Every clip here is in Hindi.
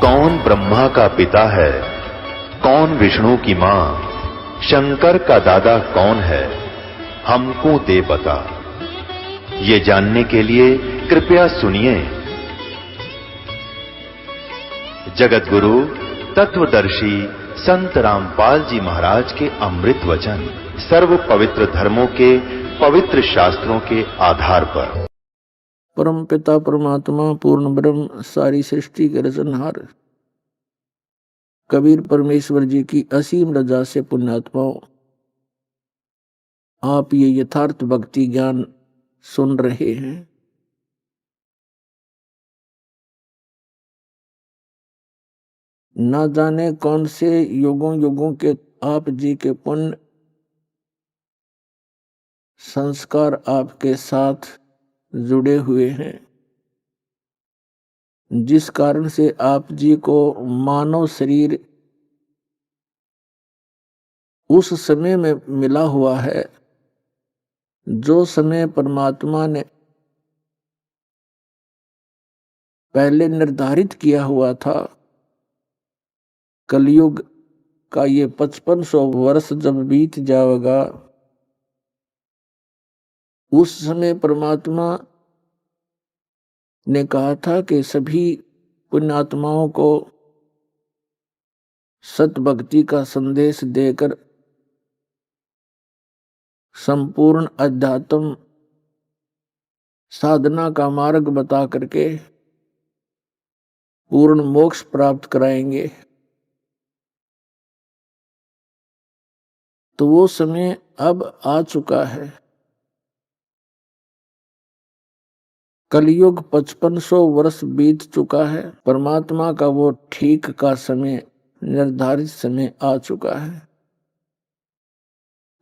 कौन ब्रह्मा का पिता है, कौन विष्णु की मां, शंकर का दादा कौन है, हमको दे बता। ये जानने के लिए कृपया सुनिए। जगत गुरु तत्वदर्शी संत रामपाल जी महाराज के अमृत वचन सर्व पवित्र धर्मों के पवित्र शास्त्रों के आधार पर। परम पिता परमात्मा पूर्ण ब्रह्म सारी सृष्टि के रचनहार कबीर परमेश्वर जी की असीम रजा से पुण्यात्माओं, आप ये यथार्थ भक्ति ज्ञान सुन रहे हैं। ना जाने कौन से युगों युगों के आप जी के पुण्य संस्कार आपके साथ जुड़े हुए हैं, जिस कारण से आप जी को मानव शरीर उस समय में मिला हुआ है जो समय परमात्मा ने पहले निर्धारित किया हुआ था। कलयुग का ये 5500 वर्ष जब बीत जाएगा, उस समय परमात्मा ने कहा था कि सभी पुण्यात्माओं को सत भक्ति का संदेश देकर संपूर्ण अध्यात्म साधना का मार्ग बता करके पूर्ण मोक्ष प्राप्त कराएंगे। तो वो समय अब आ चुका है। कलयुग 5500 वर्ष बीत चुका है। परमात्मा का वो ठीक का समय, निर्धारित समय आ चुका है।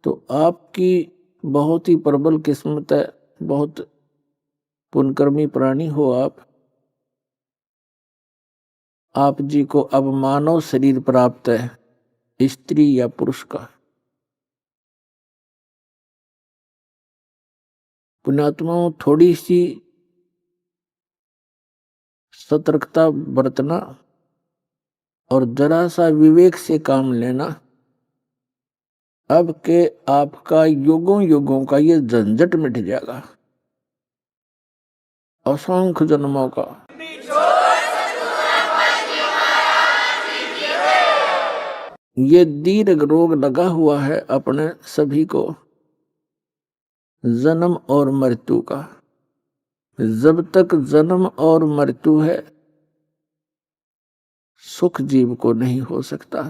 तो आपकी बहुत ही प्रबल किस्मत है, बहुत पुण्यकर्मी प्राणी हो आप जी को अब मानव शरीर प्राप्त है, स्त्री या पुरुष का। पुण्यात्माओं, थोड़ी सी सतर्कता बरतना और जरा सा विवेक से काम लेना। अब के आपका युगों युगों का ये झंझट मिट जाएगा, असंख्य जन्मों का। ये दीर्घ रोग लगा हुआ है अपने सभी को, जन्म और मृत्यु का। जब तक जन्म और मृत्यु है, सुख जीव को नहीं हो सकता।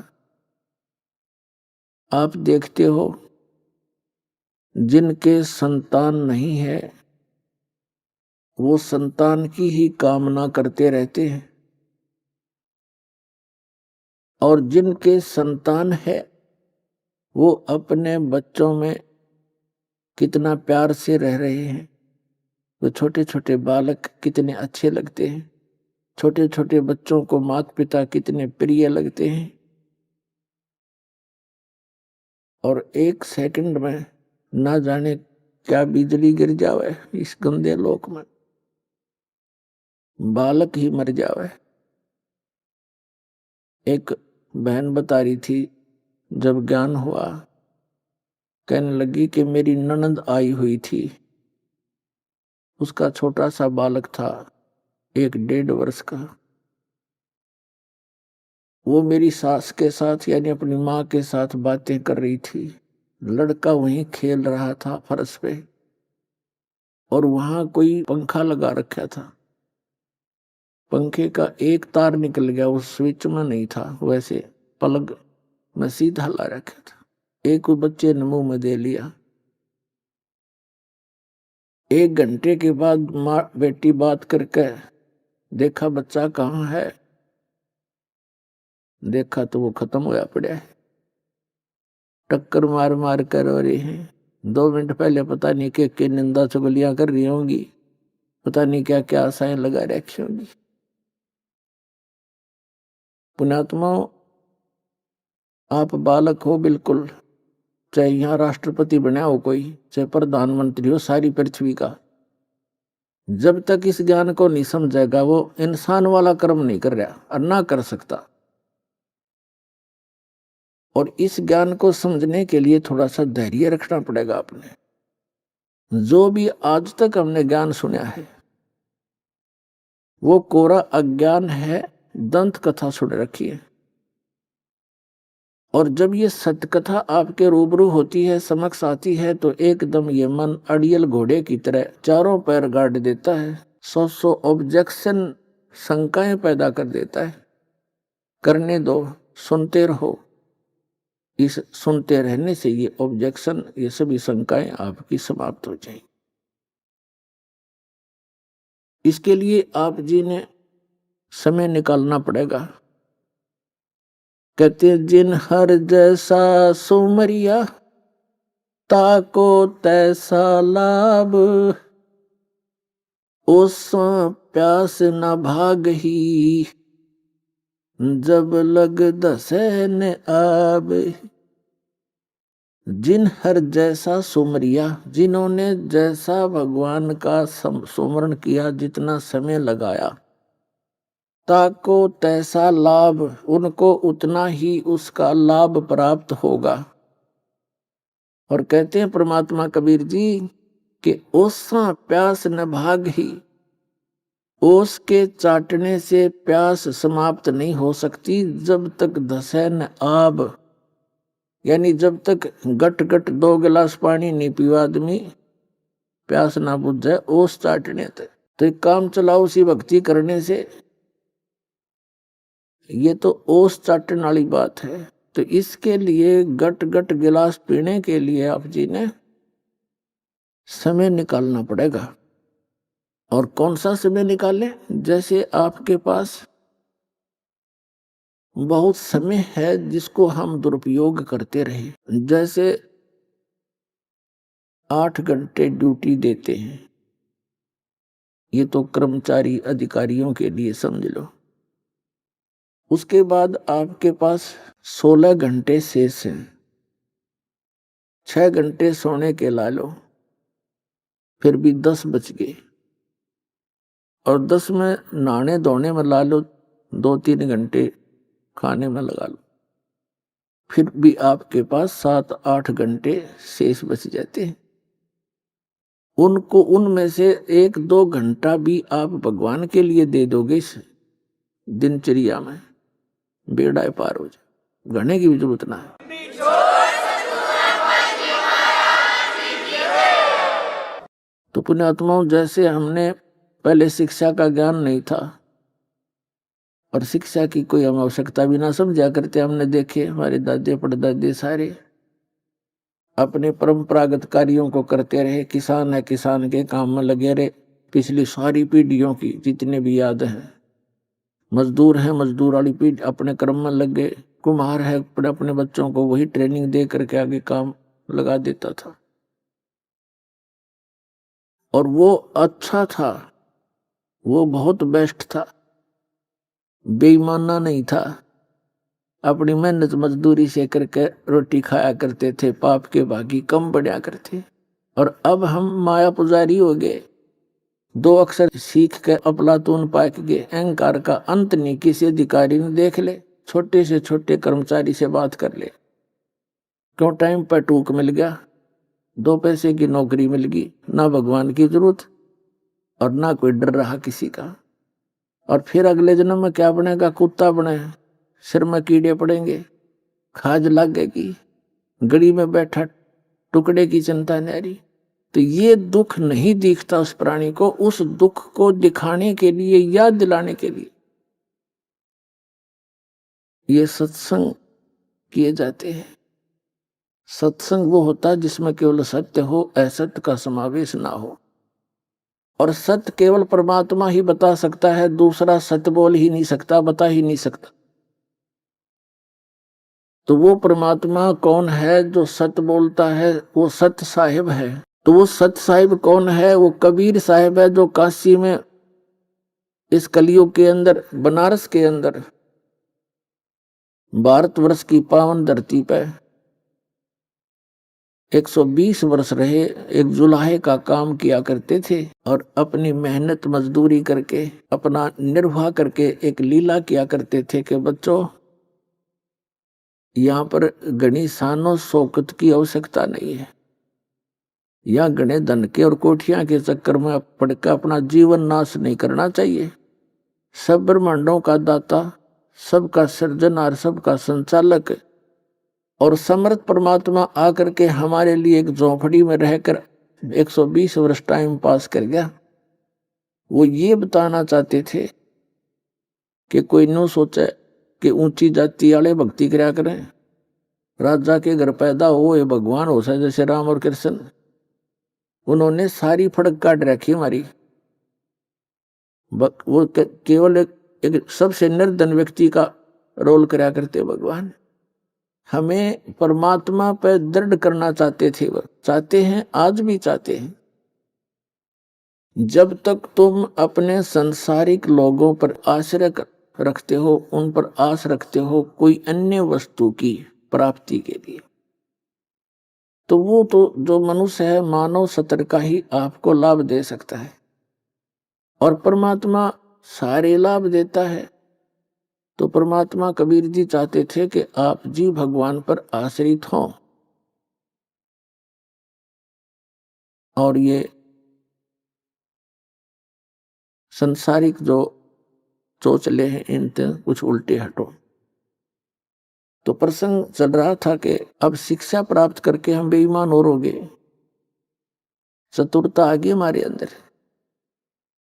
आप देखते हो, जिनके संतान नहीं है वो संतान की ही कामना करते रहते हैं, और जिनके संतान है वो अपने बच्चों में कितना प्यार से रह रहे हैं। वो छोटे छोटे बालक कितने अच्छे लगते हैं, छोटे छोटे बच्चों को माता पिता कितने प्रिय लगते हैं। और एक सेकंड में ना जाने क्या बिजली गिर जावे इस गंदे लोक में, बालक ही मर जावे। एक बहन बता रही थी, जब ज्ञान हुआ, कहने लगी कि मेरी ननद आई हुई थी, उसका छोटा सा बालक था 1-1.5 वर्ष का। वो मेरी सास के साथ यानी अपनी माँ के साथ बातें कर रही थी। लड़का वहीं खेल रहा था फर्श पे, और वहां कोई पंखा लगा रखा था। पंखे का एक तार निकल गया, उस स्विच में नहीं था, वैसे प्लग में सीधा ला रखा था। एक बच्चे ने मुंह में दे लिया। 1 घंटे के बाद माँ बेटी बात करके देखा बच्चा कहाँ है, देखा तो वो खत्म होया पड़ा है, टक्कर मार मार कर रो रही है। 2 मिनट पहले पता नहीं के निंदा चुगलियां कर रही होंगी, पता नहीं क्या क्या आशाएं लगा रखी होंगी। पुण्यात्माओं, आप बालक हो बिल्कुल, चाहे यहाँ राष्ट्रपति बना हो कोई, चाहे प्रधानमंत्री हो सारी पृथ्वी का, जब तक इस ज्ञान को नहीं समझेगा वो इंसान वाला कर्म नहीं कर रहा और ना कर सकता। और इस ज्ञान को समझने के लिए थोड़ा सा धैर्य रखना पड़ेगा आपने। जो भी आज तक हमने ज्ञान सुना है वो कोरा अज्ञान है, दंत कथा सुन रखी है। और जब ये सत्य कथा आपके रूबरू होती है, समक्ष आती है, तो एकदम ये मन अड़ियल घोड़े की तरह चारों पैर गाड़ देता है, सौ ऑब्जेक्शन, शंकाएं पैदा कर देता है। करने दो, सुनते रहो। इस सुनते रहने से ये ऑब्जेक्शन, ये सभी शंकाएं आपकी समाप्त हो जाएंगी। इसके लिए आप जी ने समय निकालना पड़ेगा। कहते जिन हर जैसा सुमरिया, ताको तैसा लाभ, उस प्यास न भाग ही, जब लग दसे ने आब। जिन हर जैसा सुमरिया, जिन्होंने जैसा भगवान का सुमरण किया, जितना समय लगाया, ताको तैसा लाभ, उनको उतना ही उसका लाभ प्राप्त होगा। और कहते हैं परमात्मा कबीर जी कि ओसा प्यास न भाग ही, ओस के चाटने से प्यास समाप्त नहीं हो सकती जब तक धसे न आब। यानी जब तक गट गट 2 गिलास पानी नहीं पीवा आदमी, प्यास ना बुझ जाए ओस चाटने तक। तो एक काम चलाओ उसी भक्ति करने से, ये तो ओस चाटने वाली बात है। तो इसके लिए गट गट गिलास पीने के लिए आप जी ने समय निकालना पड़ेगा। और कौन सा समय निकाले? जैसे आपके पास बहुत समय है जिसको हम दुरुपयोग करते रहे। जैसे 8 घंटे ड्यूटी देते हैं, ये तो कर्मचारी अधिकारियों के लिए समझ लो। उसके बाद आपके पास 16 घंटे शेष हैं, 6 घंटे सोने के ला लो, फिर भी 10 बच गए। और 10 में नहाने धोने में ला लो, 2-3 घंटे खाने में लगा लो, फिर भी आपके पास 7-8 घंटे शेष बच जाते हैं। उनको, उनमें से 1-2 घंटा भी आप भगवान के लिए दे दोगे इस दिनचर्या में, बेड़ा पार हो जाए, घने की भी जरूरत ना है। तो पुण्यात्माओं, जैसे हमने पहले शिक्षा का ज्ञान नहीं था और शिक्षा की कोई हम आवश्यकता भी ना समझा करते, हमने देखे हमारे दादे परदादे सारे अपने परंपरागत कार्यों को करते रहे। किसान है, किसान के काम में लगे रहे पिछली सारी पीढ़ियों की जितने भी याद हैं। मजदूर है, मजदूर वाली पीढ़ी अपने कर्म में लग गए। कुम्हार है, अपने बच्चों को वही ट्रेनिंग दे करके आगे काम लगा देता था। और वो अच्छा था, वो बहुत बेस्ट था, बेईमाना नहीं था। अपनी मेहनत मजदूरी से करके रोटी खाया करते थे, पाप के भागी कम बढ़िया करते। और अब हम माया पुजारी हो गए, 2 अक्षर सीख के अफलातून पाक गए। अहंकार का अंत नहीं, किसी अधिकारी ने देख ले, छोटे से छोटे कर्मचारी से बात कर ले, क्यों टाइम पर टूक मिल गया, 2 पैसे की नौकरी मिल गई, ना भगवान की जरूरत और ना कोई डर रहा किसी का। और फिर अगले जन्म में क्या बनेगा? कुत्ता बने, सिर में कीड़े पड़ेंगे, खाज लगेगी, गड़ी में बैठा टुकड़े की चिंता न्यारी। तो ये दुख नहीं दिखता उस प्राणी को, उस दुख को दिखाने के लिए, याद दिलाने के लिए ये सत्संग किए जाते हैं। सत्संग वो होता है जिसमें केवल सत्य हो, असत्य का समावेश ना हो। और सत्य केवल परमात्मा ही बता सकता है, दूसरा सत्य बोल ही नहीं सकता, बता ही नहीं सकता। तो वो परमात्मा कौन है जो सत्य बोलता है? वो सत्य साहिब है। तो वो सत्य साहिब कौन है? वो कबीर साहिब है, जो काशी में इस कलयुग के अंदर, बनारस के अंदर, भारतवर्ष की पावन धरती पे 120 वर्ष रहे, एक जुलाहे का काम किया करते थे और अपनी मेहनत मजदूरी करके अपना निर्वाह करके एक लीला किया करते थे कि बच्चों, यहाँ पर घनी शानो शौकत की आवश्यकता नहीं है, या घने धन के और कोठियां के चक्कर में पड़कर अपना जीवन नाश नहीं करना चाहिए। सब ब्रह्मांडों का दाता, सबका सृजनहार, सबका संचालक और समर्थ परमात्मा आकर के हमारे लिए एक झोंपड़ी में रहकर 120 वर्ष टाइम पास कर गया। वो ये बताना चाहते थे कि कोई नो सोचे कि ऊंची जाति वाले भक्ति कराया करें, राजा के घर पैदा हो ये भगवान हो सकते जैसे राम और कृष्ण। उन्होंने सारी फड़क काट रखी हमारी। वो केवल एक सबसे निर्धन व्यक्ति का रोल कराया करते भगवान। हमें परमात्मा पर दृढ़ करना चाहते थे, वो चाहते हैं, आज भी चाहते हैं। जब तक तुम अपने संसारिक लोगों पर आश्रय रखते हो, उन पर आस रखते हो कोई अन्य वस्तु की प्राप्ति के लिए, तो वो तो जो मनुष्य है मानव सत्र का ही आपको लाभ दे सकता है, और परमात्मा सारे लाभ देता है। तो परमात्मा कबीर जी चाहते थे कि आप जी भगवान पर आश्रित हों। और ये संसारिक जो चोचले हैं इनसे कुछ उल्टे हटो। तो प्रसंग चल रहा था कि अब शिक्षा प्राप्त करके हम बेईमान और हो गए, चतुरता आ गई हमारे अंदर,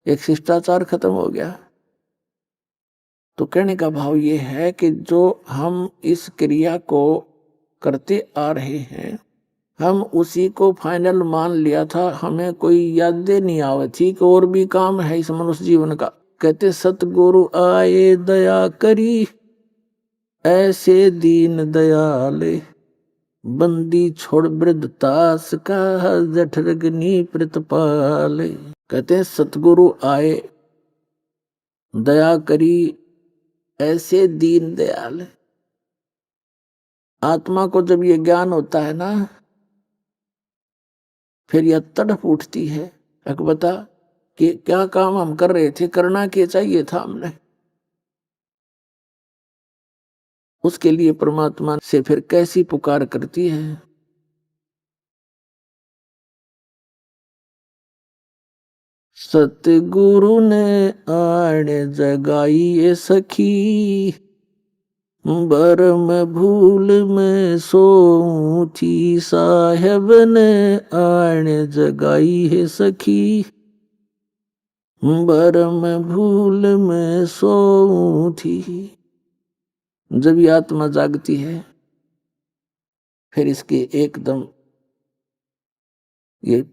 एक शिष्टाचार खत्म हो गया। तो कहने का भाव ये है कि जो हम इस क्रिया को करते आ रहे हैं, हम उसी को फाइनल मान लिया था, हमें कोई यादें नहीं आवे थी कि और भी काम है इस मनुष्य जीवन का। कहते सतगुरु आए दया करी, ऐसे दीन दयाले, बंदी छोड़ वृद्ध तास का, जठरग्नि प्रतिपाले। कहते सतगुरु आए दया करी, ऐसे दीन दयाल। आत्मा को जब ये ज्ञान होता है ना, फिर यह तड़प उठती है, एक बता कि क्या काम हम कर रहे थे, करना क्या चाहिए था हमने। उसके लिए परमात्मा से फिर कैसी पुकार करती है। सतगुरु ने आण जगाई ये सखी, बरम भूल में सोऊं थी, साहेब ने आण जगाई है सखी, बरम भूल में सोऊं थी। जब ये आत्मा जागती है फिर इसके एकदम ये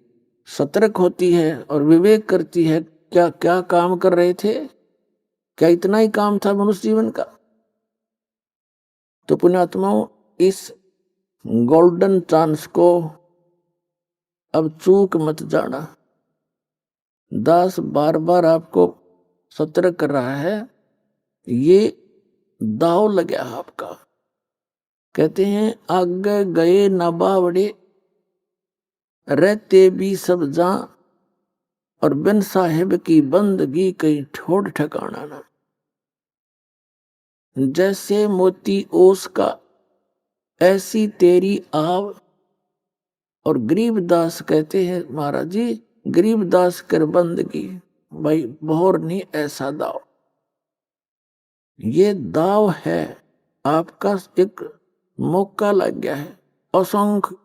सतर्क होती है और विवेक करती है, क्या क्या काम कर रहे थे, क्या इतना ही काम था मनुष्य जीवन का। तो पुण्यात्माओं, इस गोल्डन चांस को अब चूक मत जाना। दास बार बार आपको सतर्क कर रहा है, ये दाव लग गया आपका। कहते हैं आगे गए न बावड़े, रहते भी सब जा, और बिन साहेब की बंदगी कहीं ठोड़ ठिकाना ना। जैसे मोती ओस का ऐसी तेरी आव। और गरीबदास कहते हैं महाराज जी, गरीबदास कर बंदगी, भाई बोहर नहीं ऐसा दाव। ये दाव है आपका, एक मौका लग गया है असंख्य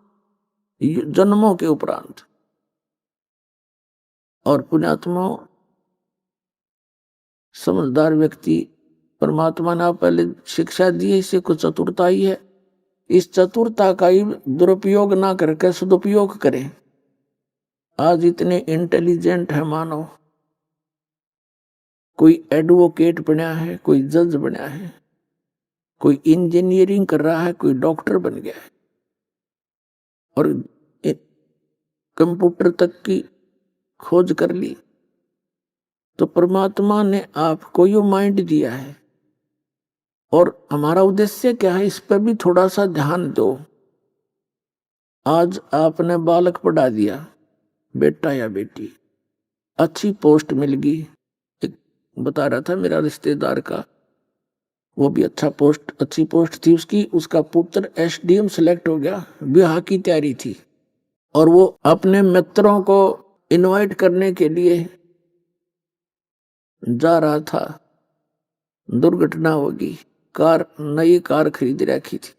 जन्मों के उपरांत। और पुण्यात्मा समझदार व्यक्ति, परमात्मा ने पहले शिक्षा दी है, इसे कुछ चतुरता ही है, इस चतुरता का ही दुरुपयोग ना करके सदुपयोग करें। आज इतने इंटेलिजेंट है मानव, कोई एडवोकेट बना है, कोई जज बना है, कोई इंजीनियरिंग कर रहा है, कोई डॉक्टर बन गया है, और कंप्यूटर तक की खोज कर ली। तो परमात्मा ने आपको यो माइंड दिया है, और हमारा उद्देश्य क्या है, इस पर भी थोड़ा सा ध्यान दो। आज आपने बालक पढ़ा दिया, बेटा या बेटी, अच्छी पोस्ट मिल गई। एक बता रहा था मेरा रिश्तेदार का, वो भी अच्छी पोस्ट थी उसकी, उसका पुत्र एसडीएम सेलेक्ट हो गया, ब्याह की तैयारी थी और वो अपने मित्रों को इनवाइट करने के लिए जा रहा था, दुर्घटना होगी। नई कार खरीद रखी थी,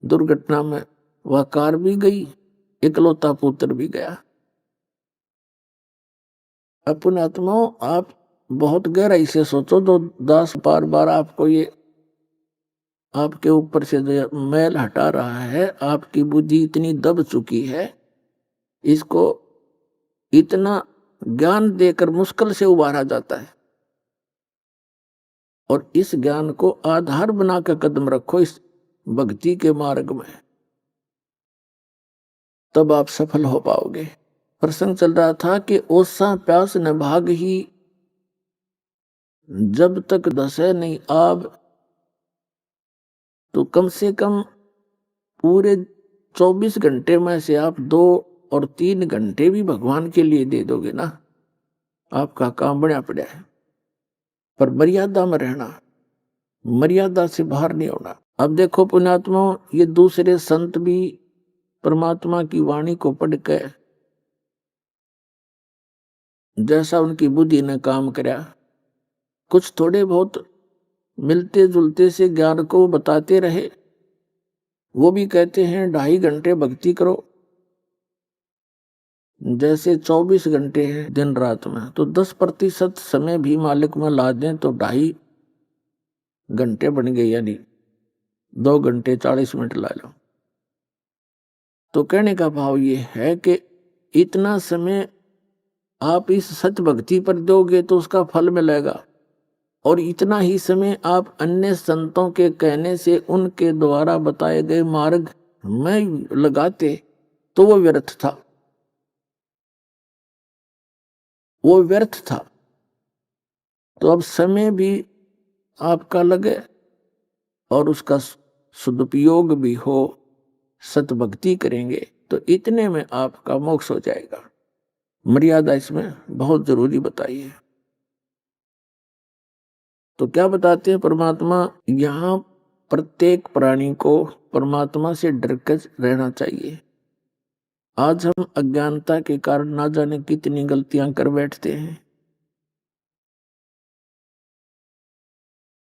दुर्घटना में वह कार भी गई, इकलौता पुत्र भी गया। अपने आत्माओं, आप बहुत गहराई से सोचो, तो 10 बार आपको ये आपके ऊपर से जो मैल हटा रहा है, आपकी बुद्धि इतनी दब चुकी है, इसको इतना ज्ञान देकर मुश्किल से उबारा जाता है। और इस ज्ञान को आधार बनाकर कदम रखो इस भक्ति के मार्ग में, तब आप सफल हो पाओगे। प्रसंग चल रहा था कि ओसा प्यास न भाग ही, जब तक दसे नहीं आब, तो कम से कम पूरे 24 घंटे में से आप 2 और 3 घंटे भी भगवान के लिए दे दोगे ना, आपका काम बढ़िया पड़ा है। पर मर्यादा में रहना, मर्यादा से बाहर नहीं होना। अब देखो पुण्यात्मा, ये दूसरे संत भी परमात्मा की वाणी को पढ़ के जैसा उनकी बुद्धि ने काम कराया, कुछ थोड़े बहुत मिलते जुलते से ज्ञान को बताते रहे। वो भी कहते हैं 2.5 घंटे भक्ति करो, जैसे 24 घंटे हैं दिन रात में, तो 10% समय भी मालिक में ला दें तो 2.5 घंटे बन गए, यानी 2 घंटे 40 मिनट ला लो। तो कहने का भाव ये है कि इतना समय आप इस सत्य भक्ति पर दोगे तो उसका फल मिलेगा, और इतना ही समय आप अन्य संतों के कहने से उनके द्वारा बताए गए मार्ग में लगाते तो वो व्यर्थ था, वो व्यर्थ था। तो अब समय भी आपका लगे और उसका सदुपयोग भी हो, सतभक्ति करेंगे तो इतने में आपका मोक्ष हो जाएगा। मर्यादा इसमें बहुत जरूरी बताई है। तो क्या बताते हैं परमात्मा, यहाँ प्रत्येक प्राणी को परमात्मा से डर कर रहना चाहिए। आज हम अज्ञानता के कारण ना जाने कितनी गलतियां कर बैठते हैं,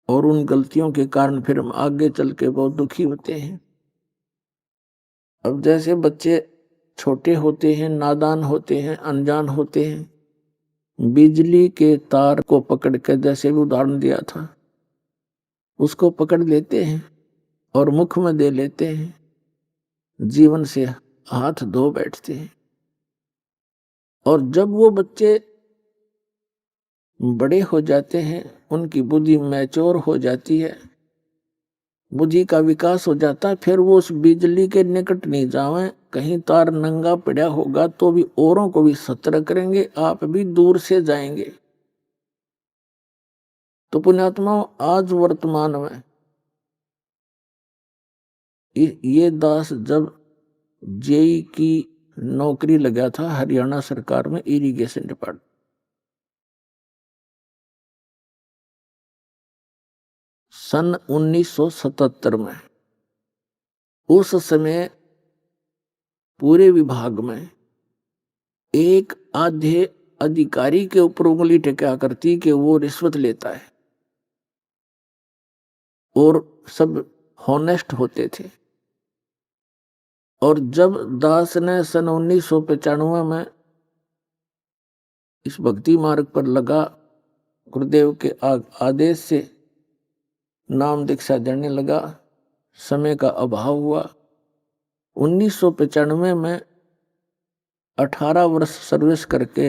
और उन गलतियों के कारण फिर हम आगे चल के बहुत दुखी होते हैं। अब जैसे बच्चे छोटे होते हैं, नादान होते हैं, अनजान होते हैं, बिजली के तार को पकड़ के, जैसे भी उदाहरण दिया था, उसको पकड़ लेते हैं और मुख में दे लेते हैं, जीवन से हाथ धो बैठते हैं। और जब वो बच्चे बड़े हो जाते हैं, उनकी बुद्धि मैच्योर हो जाती है, बुद्धि का विकास हो जाता है, फिर वो उस बिजली के निकट नहीं जावे। कहीं तार नंगा पड़ा होगा तो भी औरों को भी सतर्क करेंगे, आप भी दूर से जाएंगे। तो पुण्यात्मा, आज वर्तमान में ये दास जब जेई की नौकरी लगा था हरियाणा सरकार में, इरिगेशन डिपार्टमेंट, सन 1977 में, उस समय पूरे विभाग में एक आधे अधिकारी के ऊपर उंगली टेका करती कि वो रिश्वत लेता है, और सब हॉनेस्ट होते थे। और जब दास ने सन 1995 में इस भक्ति मार्ग पर लगा, गुरुदेव के आदेश से नाम दीक्षा देने लगा, समय का अभाव हुआ। 1995 में 18 वर्ष सर्विस करके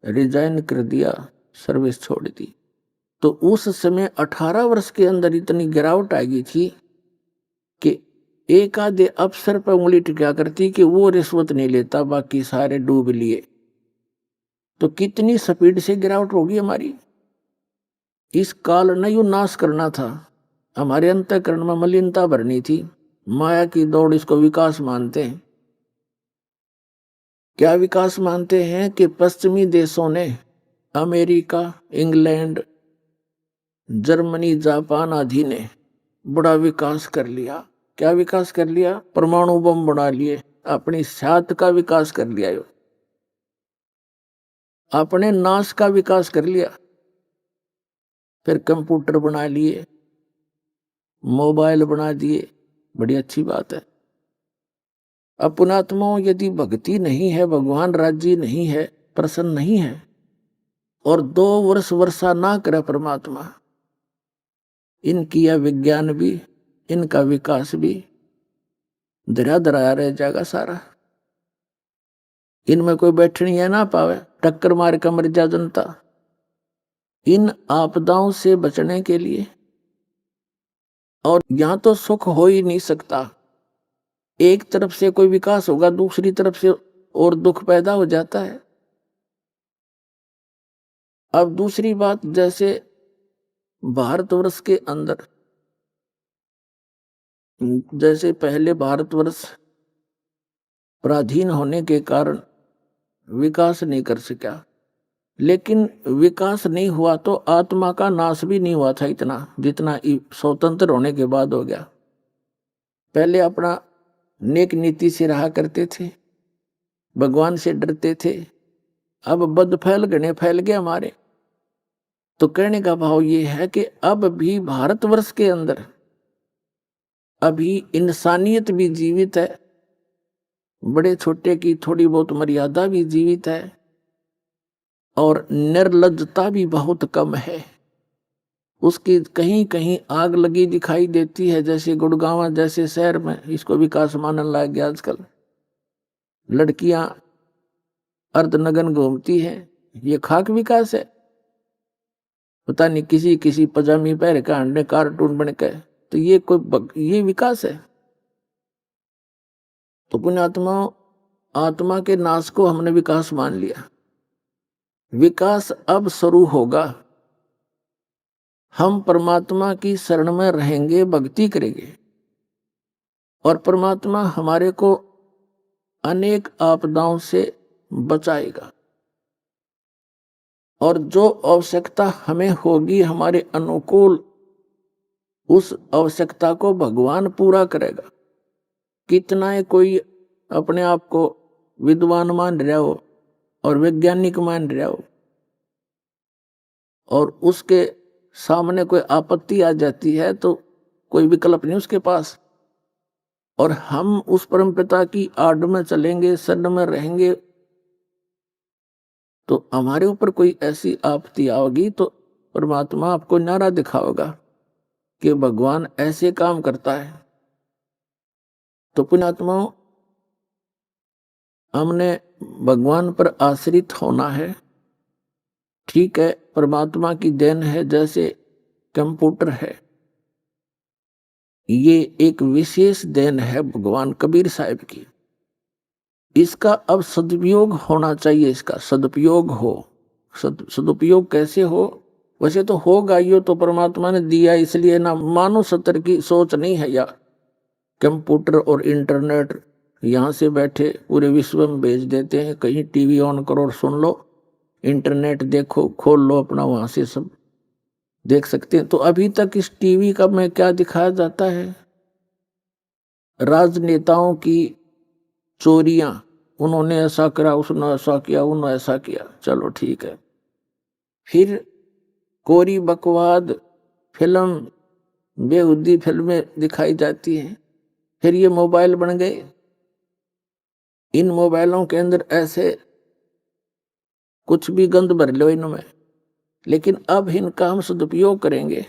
रिजाइन कर दिया, सर्विस छोड़ दी। तो उस समय 18 वर्ष के अंदर इतनी गिरावट आ गई थी कि एक आधे अफसर पर उंगली टिका करती कि वो रिश्वत नहीं लेता, बाकी सारे डूब लिए। तो कितनी स्पीड से गिरावट होगी हमारी। इस काल ने यू नाश करना था, हमारे अंतःकरण में मलिनता भरनी थी, माया की दौड़, इसको विकास मानते हैं। क्या विकास मानते हैं कि पश्चिमी देशों ने, अमेरिका, इंग्लैंड, जर्मनी, जापान आदि ने बड़ा विकास कर लिया। क्या विकास कर लिया? परमाणु बम बना लिए, अपनी सात का विकास कर लिया, अपने नाश का विकास कर लिया। फिर कंप्यूटर बना लिए, मोबाइल बना दिए, बड़ी अच्छी बात है। अब पुणात्माओं, यदि भक्ति नहीं है, भगवान राजी नहीं है, प्रसन्न नहीं है, और 2 वर्ष वर्षा ना करे परमात्मा, इनकी यह विज्ञान भी, इनका विकास भी धरा धराया रह जाएगा सारा। इनमें कोई बैठनी है ना पावे, टक्कर मार कर मर जा जनता। इन आपदाओं से बचने के लिए, और यहां तो सुख हो ही नहीं सकता। एक तरफ से कोई विकास होगा, दूसरी तरफ से और दुख पैदा हो जाता है। अब दूसरी बात, जैसे भारतवर्ष के अंदर, जैसे पहले भारतवर्ष पराधीन होने के कारण विकास नहीं कर सका, लेकिन विकास नहीं हुआ तो आत्मा का नाश भी नहीं हुआ था इतना जितना स्वतंत्र होने के बाद हो गया। पहले अपना नेक नीति से रहा करते थे, भगवान से डरते थे। अब बद फैल गए, फैल गए हमारे। तो कहने का भाव ये है कि अब भी भारतवर्ष के अंदर अभी इंसानियत भी जीवित है, बड़े छोटे की थोड़ी बहुत मर्यादा भी जीवित है, और निर्लज्जता भी बहुत कम है। उसकी कहीं कहीं आग लगी दिखाई देती है, जैसे गुड़गांव जैसे शहर में इसको विकास मानने लग गया आजकल। लड़कियां अर्धनग्न घूमती हैं, ये खाक विकास है? पता नहीं किसी किसी पजामी पहन के अंडे कार्टून बन के, तो ये विकास है? तो पुण्यात्मा, आत्मा के नाश को हमने विकास मान लिया। विकास अब शुरू होगा। हम परमात्मा की शरण में रहेंगे, भक्ति करेंगे, और परमात्मा हमारे को अनेक आपदाओं से बचाएगा। और जो आवश्यकता हमें होगी हमारे अनुकूल, उस आवश्यकता को भगवान पूरा करेगा। कितना है कोई अपने आप को विद्वान मान रहा हो और वैज्ञानिक मान रहा हो, और उसके सामने कोई आपत्ति आ जाती है तो कोई विकल्प नहीं उसके पास, और हम उस परमपिता की आड़ में चलेंगे, शरण में रहेंगे, तो हमारे ऊपर कोई ऐसी आपत्ति आओगी तो परमात्मा आपको नारा दिखाओगा कि भगवान ऐसे काम करता है। तो पुण्यात्माओं, हमने भगवान पर आश्रित होना है। ठीक है, परमात्मा की देन है, जैसे कंप्यूटर है, ये एक विशेष देन है भगवान कबीर साहब की। इसका अब सदुपयोग होना चाहिए, इसका सदुपयोग हो। सदुपयोग कैसे हो? वैसे तो होगा, ये तो परमात्मा ने दिया, इसलिए ना मानव सत्र की सोच नहीं है यार। कंप्यूटर और इंटरनेट यहाँ से बैठे पूरे विश्व में भेज देते हैं। कहीं टीवी ऑन करो और सुन लो, इंटरनेट देखो, खोल लो अपना, वहां से सब देख सकते हैं। तो अभी तक इस टीवी का में क्या दिखाया जाता है? राजनेताओं की चोरियां, उन्होंने ऐसा करा, उसने ऐसा किया, उन्होंने ऐसा किया, चलो ठीक है। फिर कोरी बकवाद फिल्म, बेहुदी फिल्में दिखाई जाती हैं। फिर ये मोबाइल बन गए, इन मोबाइलों के अंदर ऐसे कुछ भी गंद भर लो इनमें, लेकिन अब इनका हम सदुपयोग करेंगे।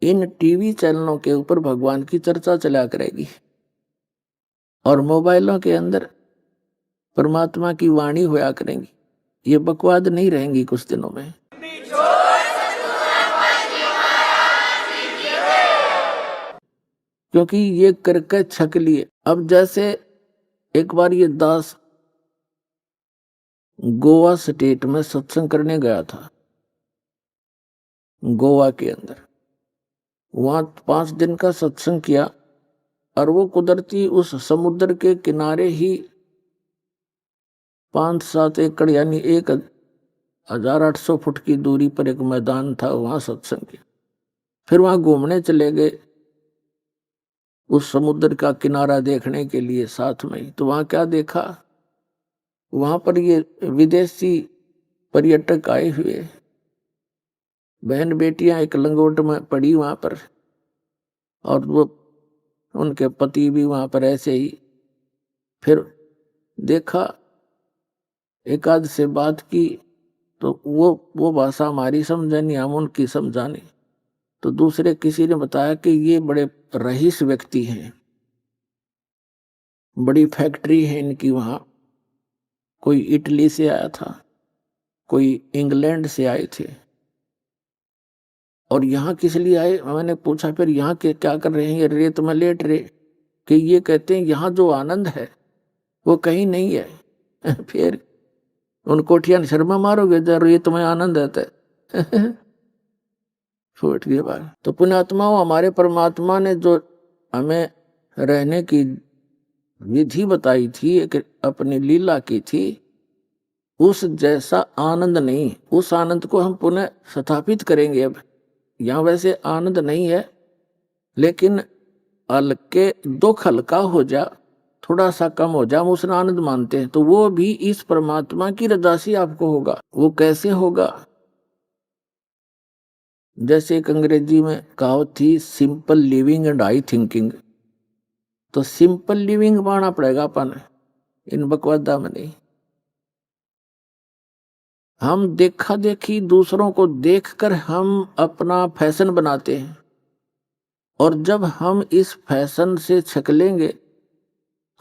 इन टीवी चैनलों के ऊपर भगवान की चर्चा चला करेगी, और मोबाइलों के अंदर परमात्मा की वाणी होया करेंगी। ये बकवाद नहीं रहेंगी कुछ दिनों में। क्योंकि ये करके छक लिए। अब जैसे एक बार ये दास गोवा स्टेट में सत्संग करने गया था, गोवा के अंदर। वहां 5 दिन का सत्संग किया और वो कुदरती उस समुद्र के किनारे ही 5-7 एकड़ यानी 1800 फुट की दूरी पर एक मैदान था, वहां सत्संग किया। फिर वहां घूमने चले गए उस समुद्र का किनारा देखने के लिए साथ में। तो वहां क्या देखा, वहां पर ये विदेशी पर्यटक आए हुए, बहन बेटियां एक लंगोट में पड़ी वहां पर, और वो उनके पति भी वहां पर ऐसे ही। फिर देखा, एक आध से बात की, तो वो भाषा हमारी समझा नहीं, हम उनकी समझा नहीं। तो दूसरे किसी ने बताया कि ये बड़े रईस व्यक्ति हैं, बड़ी फैक्ट्री है इनकी वहां। कोई इटली से आया था, कोई इंग्लैंड से आए थे, और यहाँ किस लिए आए। मैंने पूछा फिर यहाँ के क्या कर रहे हैं, ये रेत में लेट रहे। कि ये कहते हैं यहाँ जो आनंद है वो कहीं नहीं है। फिर उन कोठिया ने शर्मा मारोगे जब रेत में आनंद है। फूट गई बात। तो पुण्यात्माओं, हमारे परमात्मा ने जो हमें रहने की विधि बताई थी, एक अपनी लीला की थी, उस जैसा आनंद नहीं। उस आनंद को हम पुनः स्थापित करेंगे। अब यहाँ वैसे आनंद नहीं है, लेकिन हल्के दुख हल्का हो जा, थोड़ा सा कम हो जा, हम उसने आनंद मानते हैं। तो वो भी इस परमात्मा की रजा से आपको होगा। वो कैसे होगा, जैसे एक अंग्रेजी में कहावत थी, simple living and high thinking. तो सिंपल लिविंग मानना पड़ेगा अपन, इन बकवादा में नहीं। हम देखा देखी दूसरों को देखकर हम अपना फैशन बनाते हैं, और जब हम इस फैशन से छकलेंगे,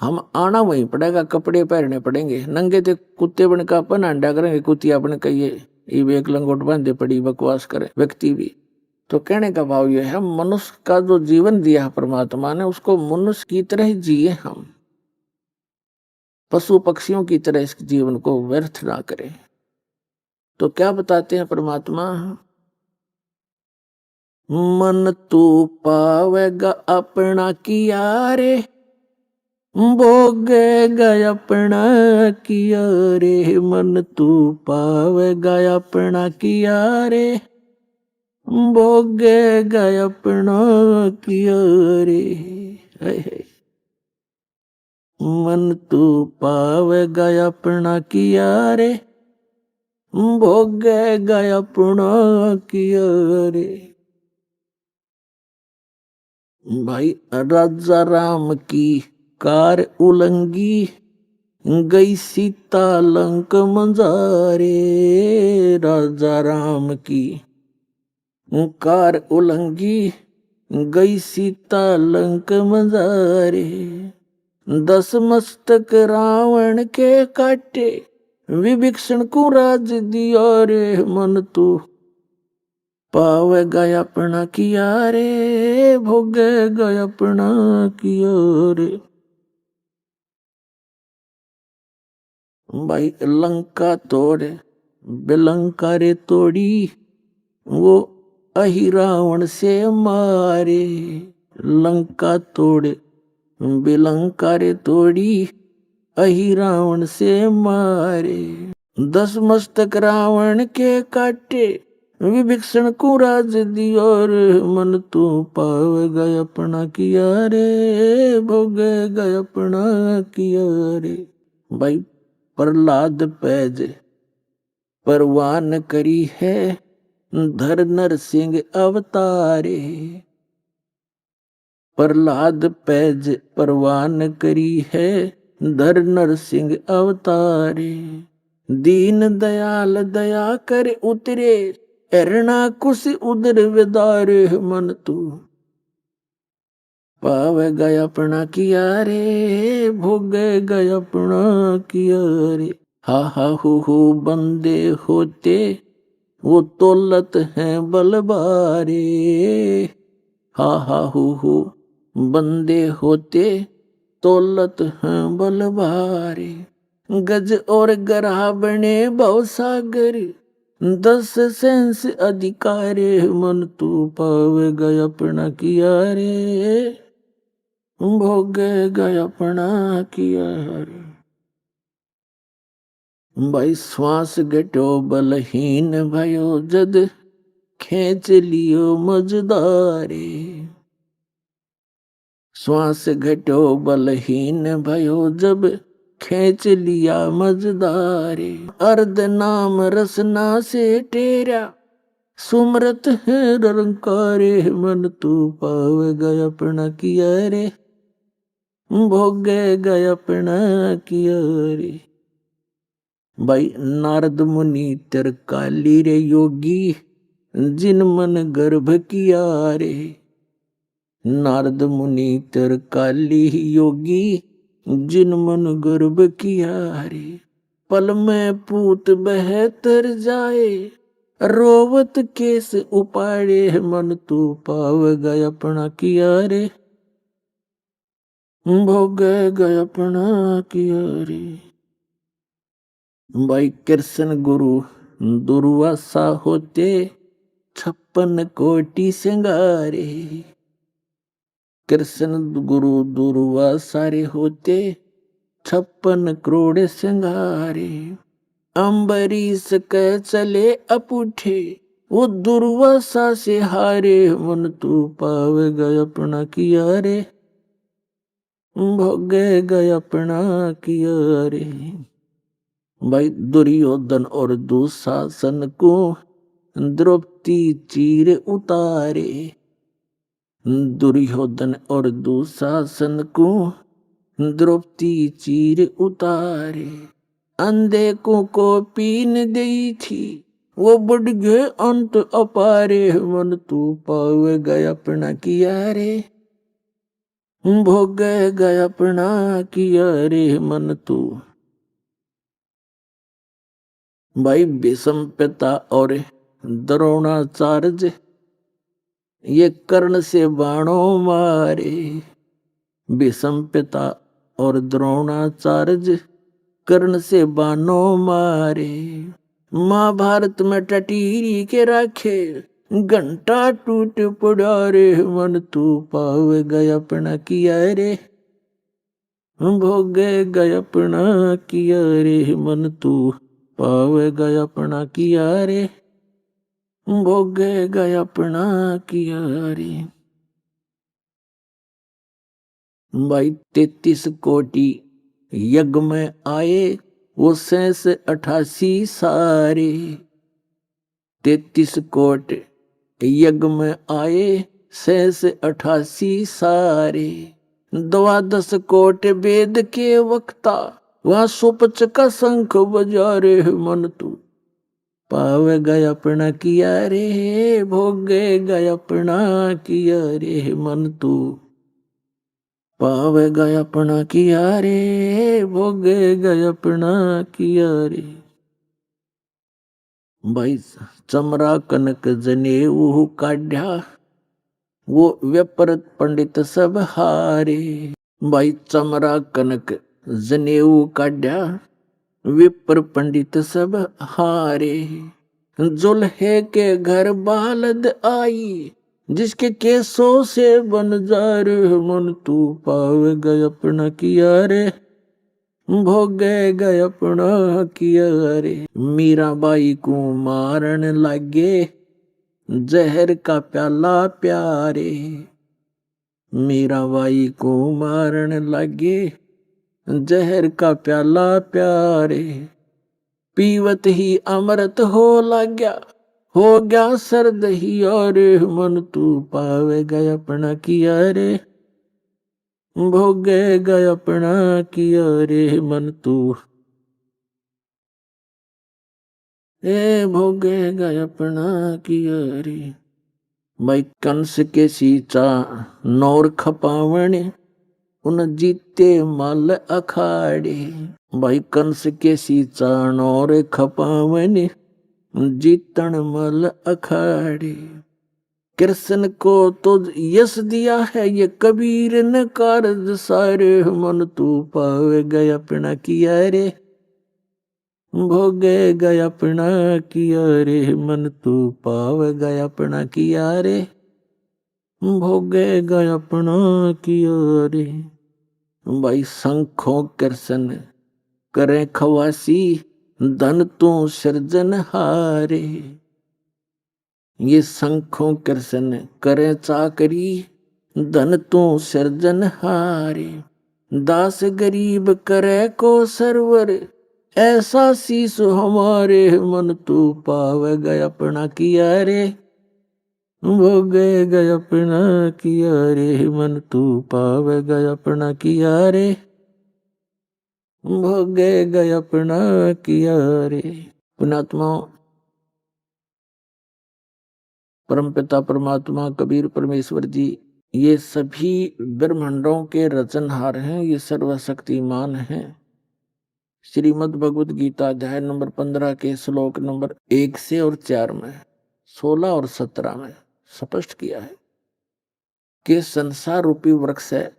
हम आना वहीं पड़ेगा, कपड़े पहनने पड़ेंगे। नंगे ते कुत्ते बन का अपन अंडा करेंगे, कुतिया अपने कहिए ये एक लंगोट बांधे पड़ी बकवास करे व्यक्ति भी। तो कहने का भाव यह है, मनुष्य का जो जीवन दिया परमात्मा ने, उसको मनुष्य की तरह ही जिए हम, पशु पक्षियों की तरह इस जीवन को व्यर्थ ना करें। तो क्या बताते हैं परमात्मा, मन तू पावेगा अपना किया रे, भोगेगा अपना किया रे। मन तू पावेगा अपना किया रे, भोगेगा अपना किया रे। मन तू पावेगा अपना किया रे, भोगेगा अपना किया रे। भाई, राजा राम की कार उलंगी, गई सीता लंक मंजारे। राजा राम की कार उलंगी, गई सीता लंक मंजारे। 10 मस्तक रावण के काटे, विभीषण को राज दिया रे। मन तू पावेगा अपना किया रे, भोगेगा अपना किया रे। भाई, लंका तोड़े बिलंका रे तोड़ी, वो अहि रावण से मारे। लंका तोड़े बिलंका रे तोड़ी, अहि रावण से मारे। 10 मस्तक रावण के काटे, विभीषण को राज दिया रे। मन तू पावेगा अपना किया रे, भोगेगा अपना किया रे। भाई, प्रहलाद पैज परवान करी है, धर नर सिंह अवतारे। प्रहलाद पैज परवान करी है, धर नर सिंह अवतारे। दीन दयाल दया कर उतरे, एरना कुश उदर विदारे। मन तू पावेगा अपना किया रे, भोगेगा अपना किया रे। हा हु बंदे होते, वो तोलत हैं बलबारे। हा हु बंदे होते, तोलत हैं बलबारे। गज और गराह बने भवसागर, 10 सेंस अधिकारे मन तू पावेगा अपना किया रे, भोगेगा अपना किया रे। भाई श्वास घटो बलहीन भयो जद खेच लियो मजदारे, श्वास घटो बलहीन भयो जब खेच लिया मजदारे। अर्ध नाम रसना से टेरा सुमरत है रंकारे, मन तू पावेगा अपना किया रे, भोगेगा अपना किया रे। भाई नारद मुनि तिरकाली रे योगी जिन मन गर्भ किया रे, नारद मुनि तिरकाली योगी जिन मन गर्भ किया रे। पल में पूत बहतर जाए रोवत केस उपाड़े, मन तू पावेगा अपना किया रे, भोगेगा अपना किया रे। भाई कृष्ण गुरु दुर्वासा होते 56 कोटि सिंगारे, कृष्ण गुरु दुर्वासा रे होते 56 करोड़ सिंगारे। अम्बरीश के चले अपूठे वो दुर्वासा से हारे, मन तू पावेगा अपना किया रे, भोगेगा अपना किया रे। भाई दुर्योधन और दुशासन को द्रौपदी चीर उतारे, दुर्योधन और दुशासन को द्रौपदी चीर उतारे। अंधे को पीन दी थी वो बढ़ गए अंत अपारे, मन तू पावेगा अपना किया रे, भोगेगा अपना किया रे, मन तू। भाई भीष्म पिता और द्रोणाचार्य ये कर्ण से बाणों मारे, भीष्म पिता और द्रोणाचार्य कर्ण से बाणों मारे। महाभारत में टटीरी के राखे घंटा टूट पड़ा रे, मन तू पावेगा अपना किया रे, भोगेगा अपना किया रे, मन तू पावेगा अपना किया रे, भोगेगा अपना किया रे। भाई 33 कोटि यज्ञ में आए वो 88 सारे, 33 कोट यज्ञ में आए 88 सारे। 12 कोट वेद के वक्ता वहां सुपच का शंख बजा रे, मन तू पावेगा अपना किया रे, भोगेगा अपना किया रे, मन तू पावेगा अपना किया रे, भोगेगा अपना किया रे। भाई चमरा कनक जनेऊ काढ़ा वो व्यपरत पंडित सब हारे, भाई चमरा कनक जनेऊ काढ़ा विप्र पंडित सब हारे। जुल्हे के घर बालद आई जिसके केसों से बन जा रे, मन तू पावेगा अपना किया रे, भोगेगा अपना किया रे। मीराबाई को मारन लागे जहर का प्याला प्यारे, मीराबाई को मारन लागे जहर का प्याला प्यारे। पीवत ही अमृत हो लाग्या हो गया सर्द ही और, मन तू पावेगा अपना किया रे, भोगेगा अपना किया रे, मन तू भोगेगा अपना किया रे। भाई कंस के सीचा नौर खपावने उन जीते मल अखाड़े, भाई कंस के सीचा नौर खपावने जीतन मल अखाड़े। कृष्ण को तो यश दिया है ये कबीर न कारज सारे, मन तू पावेगा अपना किया रे, भोगे गया अपना किया रे, मन तू पावे गया अपना किया रे, भोगे गया अपना किया रे। भाई शंखों कृष्ण करे खवासी, धन तू सृजन हारे। ये शंखों कृष्ण करे चाकरी, धन तू सृजन हारे। दास गरीब करे को सरवर, ऐसा शीस हमारे, मन तू पावे गया अपना किया रे, भोगे गया अपना किया रे, मन तू पावे गया अपना किया रे, भोगे गया अपना किया रे। पुण्यात्मा, परमपिता परमात्मा कबीर परमेश्वर जी ये सभी ब्रह्मांडों के रचनहार हैं, ये सर्वशक्तिमान हैं। श्रीमद् भगवद गीता अध्याय नंबर 15 के श्लोक नंबर 1 से और 4 में, 16 और 17 में स्पष्ट किया है कि संसार रूपी वृक्ष है,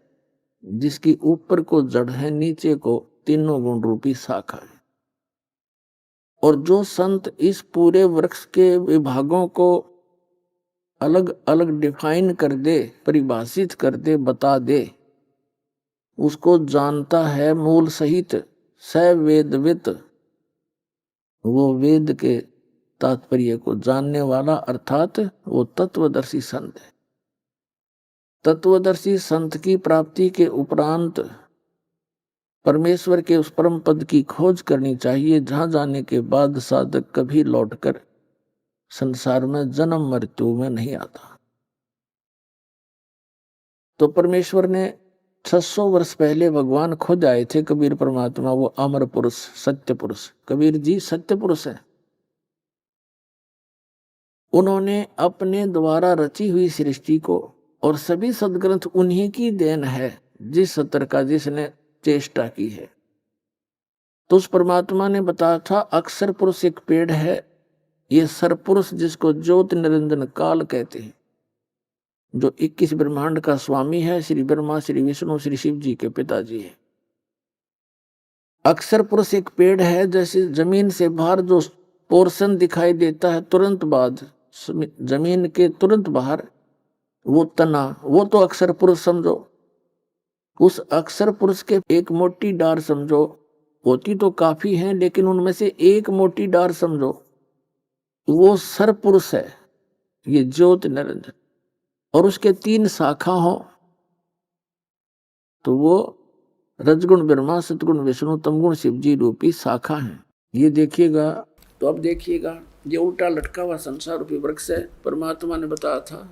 जिसकी ऊपर को जड़ है, नीचे को तीनों गुण रूपी शाखा है। और जो संत इस पूरे वृक्ष के विभागों को अलग अलग डिफाइन कर दे, परिभाषित कर दे, बता दे, उसको जानता है मूल सहित, स वेदवित, वो वेद के तात्पर्य को जानने वाला, अर्थात वो तत्वदर्शी संत है। तत्वदर्शी संत की प्राप्ति के उपरांत परमेश्वर के उस परम पद की खोज करनी चाहिए, जहां जाने के बाद साधक कभी लौटकर संसार में जन्म मृत्यु में नहीं आता। तो परमेश्वर ने 600 वर्ष पहले भगवान खुद आए थे, कबीर परमात्मा, वो अमर पुरुष, सत्य पुरुष। कबीर जी सत्य पुरुष है। उन्होंने अपने द्वारा रची हुई सृष्टि को, और सभी सदग्रंथ उन्हीं की देन है, जिस सत्र का जिसने चेष्टा की है। तो उस परमात्मा ने बताया था, अक्षर पुरुष एक पेड़ है, ये सरपुरुष जिसको ज्योत निरंजन काल कहते हैं, जो 21 ब्रह्मांड का स्वामी है, श्री ब्रह्मा, श्री विष्णु, श्री शिव जी के पिताजी है। अक्षर पुरुष एक पेड़ है, जैसे जमीन से बाहर जो पोर्शन दिखाई देता है, तुरंत बाद जमीन के तुरंत बाहर वो तना, वो तो अक्षर पुरुष समझो। उस अक्षर पुरुष के एक मोटी डार समझो, होती तो काफी है, लेकिन उनमें से एक मोटी डार समझो, वो सर पुरुष है, ये ज्योत निरंजन। और उसके 3 शाखा हो, तो वो रजगुण ब्रह्मा, सतगुण विष्णु, तमगुण शिव जी रूपी शाखा है। ये देखिएगा। तो अब देखिएगा, ये उल्टा लटका हुआ संसार रूपी वृक्ष है। परमात्मा ने बताया था,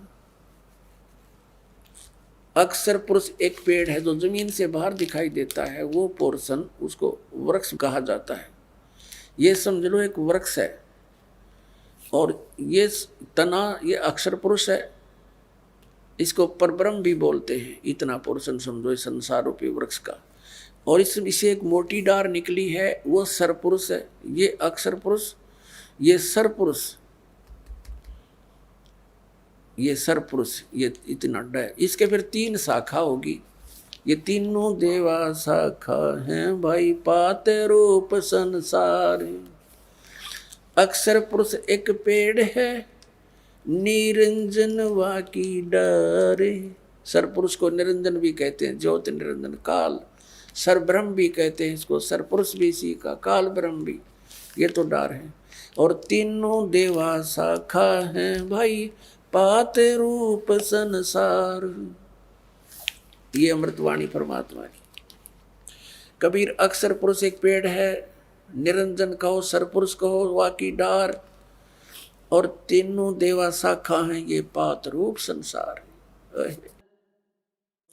अक्षर पुरुष एक पेड़ है, जो जमीन से बाहर दिखाई देता है, वो पोर्शन उसको वृक्ष कहा जाता है। ये समझ लो एक वृक्ष है, और ये तना, ये अक्षर पुरुष है, इसको परब्रह्म भी बोलते हैं। इतना पोर्शन समझो इस संसार रूपी वृक्ष का। और इसे एक मोटी डार निकली है, वो सरपुरुष है। ये अक्षर पुरुष, ये सरपुरुष, ये सरपुरुष, ये इतना है। इसके फिर 3 शाखा होगी। ये तीनों देवा शाखा हैं भाई, पाते रूप संसार। अक्षर पुरुष एक पेड़ है, निरंजन वाकी डारे। सरपुरुष को निरंजन भी कहते हैं, ज्योति निरंजन काल। सरब्रह्म भी कहते हैं इसको, सरपुरुष भी इसी का, काल ब्रह्म भी, ये तो डार है। और तीनों देवा शाखा हैं भाई, पाते रूप संसार। ये अमृतवाणी परमात्मा की। कबीर अक्षर पुरुष एक पेड़ है, निरंजन कहो, सरपुरुष कहो, वाकी डार, और तीनों देवा शाखा हैं, ये पात रूप संसार।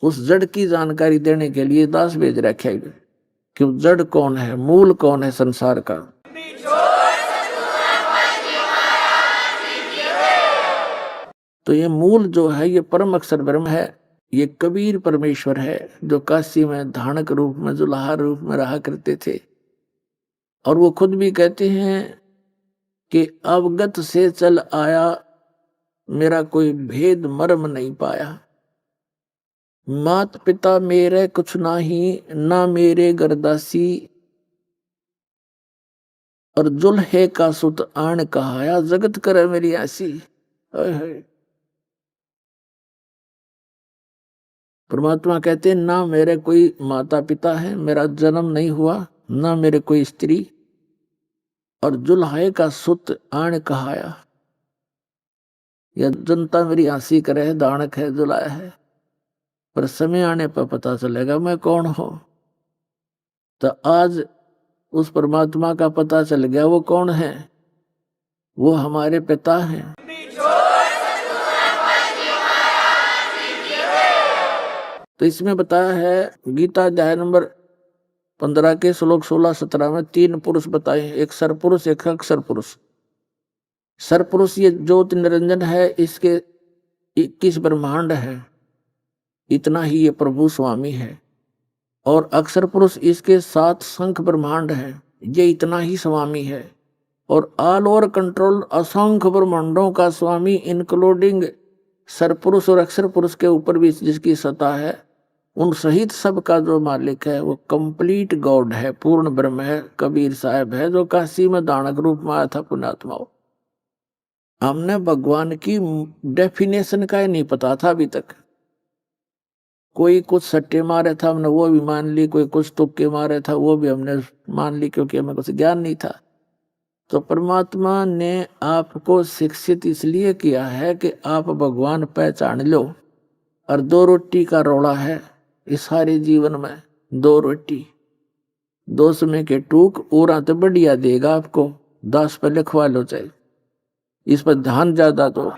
उस जड़ की जानकारी देने के लिए दास भेज रखे हैं कि जड़ कौन है, मूल कौन है संसार का। तो ये मूल जो है, ये परम अक्षर ब्रह्म है, ये कबीर परमेश्वर है, जो काशी में धानक रूप में, जुलाहा रूप में रहा करते थे। और वो खुद भी कहते हैं कि अवगत से चल आया, मेरा कोई भेद मर्म नहीं पाया। मात पिता मेरे कुछ नाही, ना मेरे गरदासी, और जुल्हे का सुत आण कहाया, जगत करे मेरी ऐसी। परमात्मा कहते हैं ना मेरे कोई माता पिता है, मेरा जन्म नहीं हुआ, ना मेरे कोई स्त्री, और जुल्हे का सुत आण कहाया, यह जनता मेरी हंसी करे, दानक है, जुलाया है, पर समय आने पर पता चलेगा मैं कौन हूं। तो आज उस परमात्मा का पता चल गया वो कौन है, वो हमारे पिता हैं। तो इसमें बताया है गीता अध्याय नंबर 15 के श्लोक 16-17 में 3 पुरुष बताए, एक सरपुरुष एक अक्षर पुरुष। सरपुरुष ये ज्योति निरंजन है, इसके 21 ब्रह्मांड है, इतना ही ये प्रभु स्वामी है। और अक्षर पुरुष इसके 7 शंख ब्रह्मांड है, ये इतना ही स्वामी है। और ऑल ओवर कंट्रोल असंख्य ब्रह्मांडों का स्वामी इंक्लूडिंग सरपुरुष और अक्षर पुरुष के ऊपर भी जिसकी सत्ता है, उन सहित सब का जो मालिक है वो कंप्लीट गॉड है, पूर्ण ब्रह्म है, कबीर साहब है, जो काशी में दानक रूप में आया था पुण्यात्माओं। हमने भगवान की डेफिनेशन का ही नहीं पता था अभी तक। कोई कुछ सट्टे मारे था हमने वो भी मान ली, कोई कुछ तुक्के मारे था वो भी हमने मान ली, क्योंकि हमें कुछ ज्ञान नहीं था। तो परमात्मा ने आपको शिक्षित इसलिए किया है कि आप भगवान पहचान लो। और 2 रोटी का रोड़ा है इस सारे जीवन में, 2 रोटी, 2 समय के टूक और तो बढ़िया देगा आपको, 10 पे लिखवा लो चाहे, इस पर ध्यान ज्यादा दो।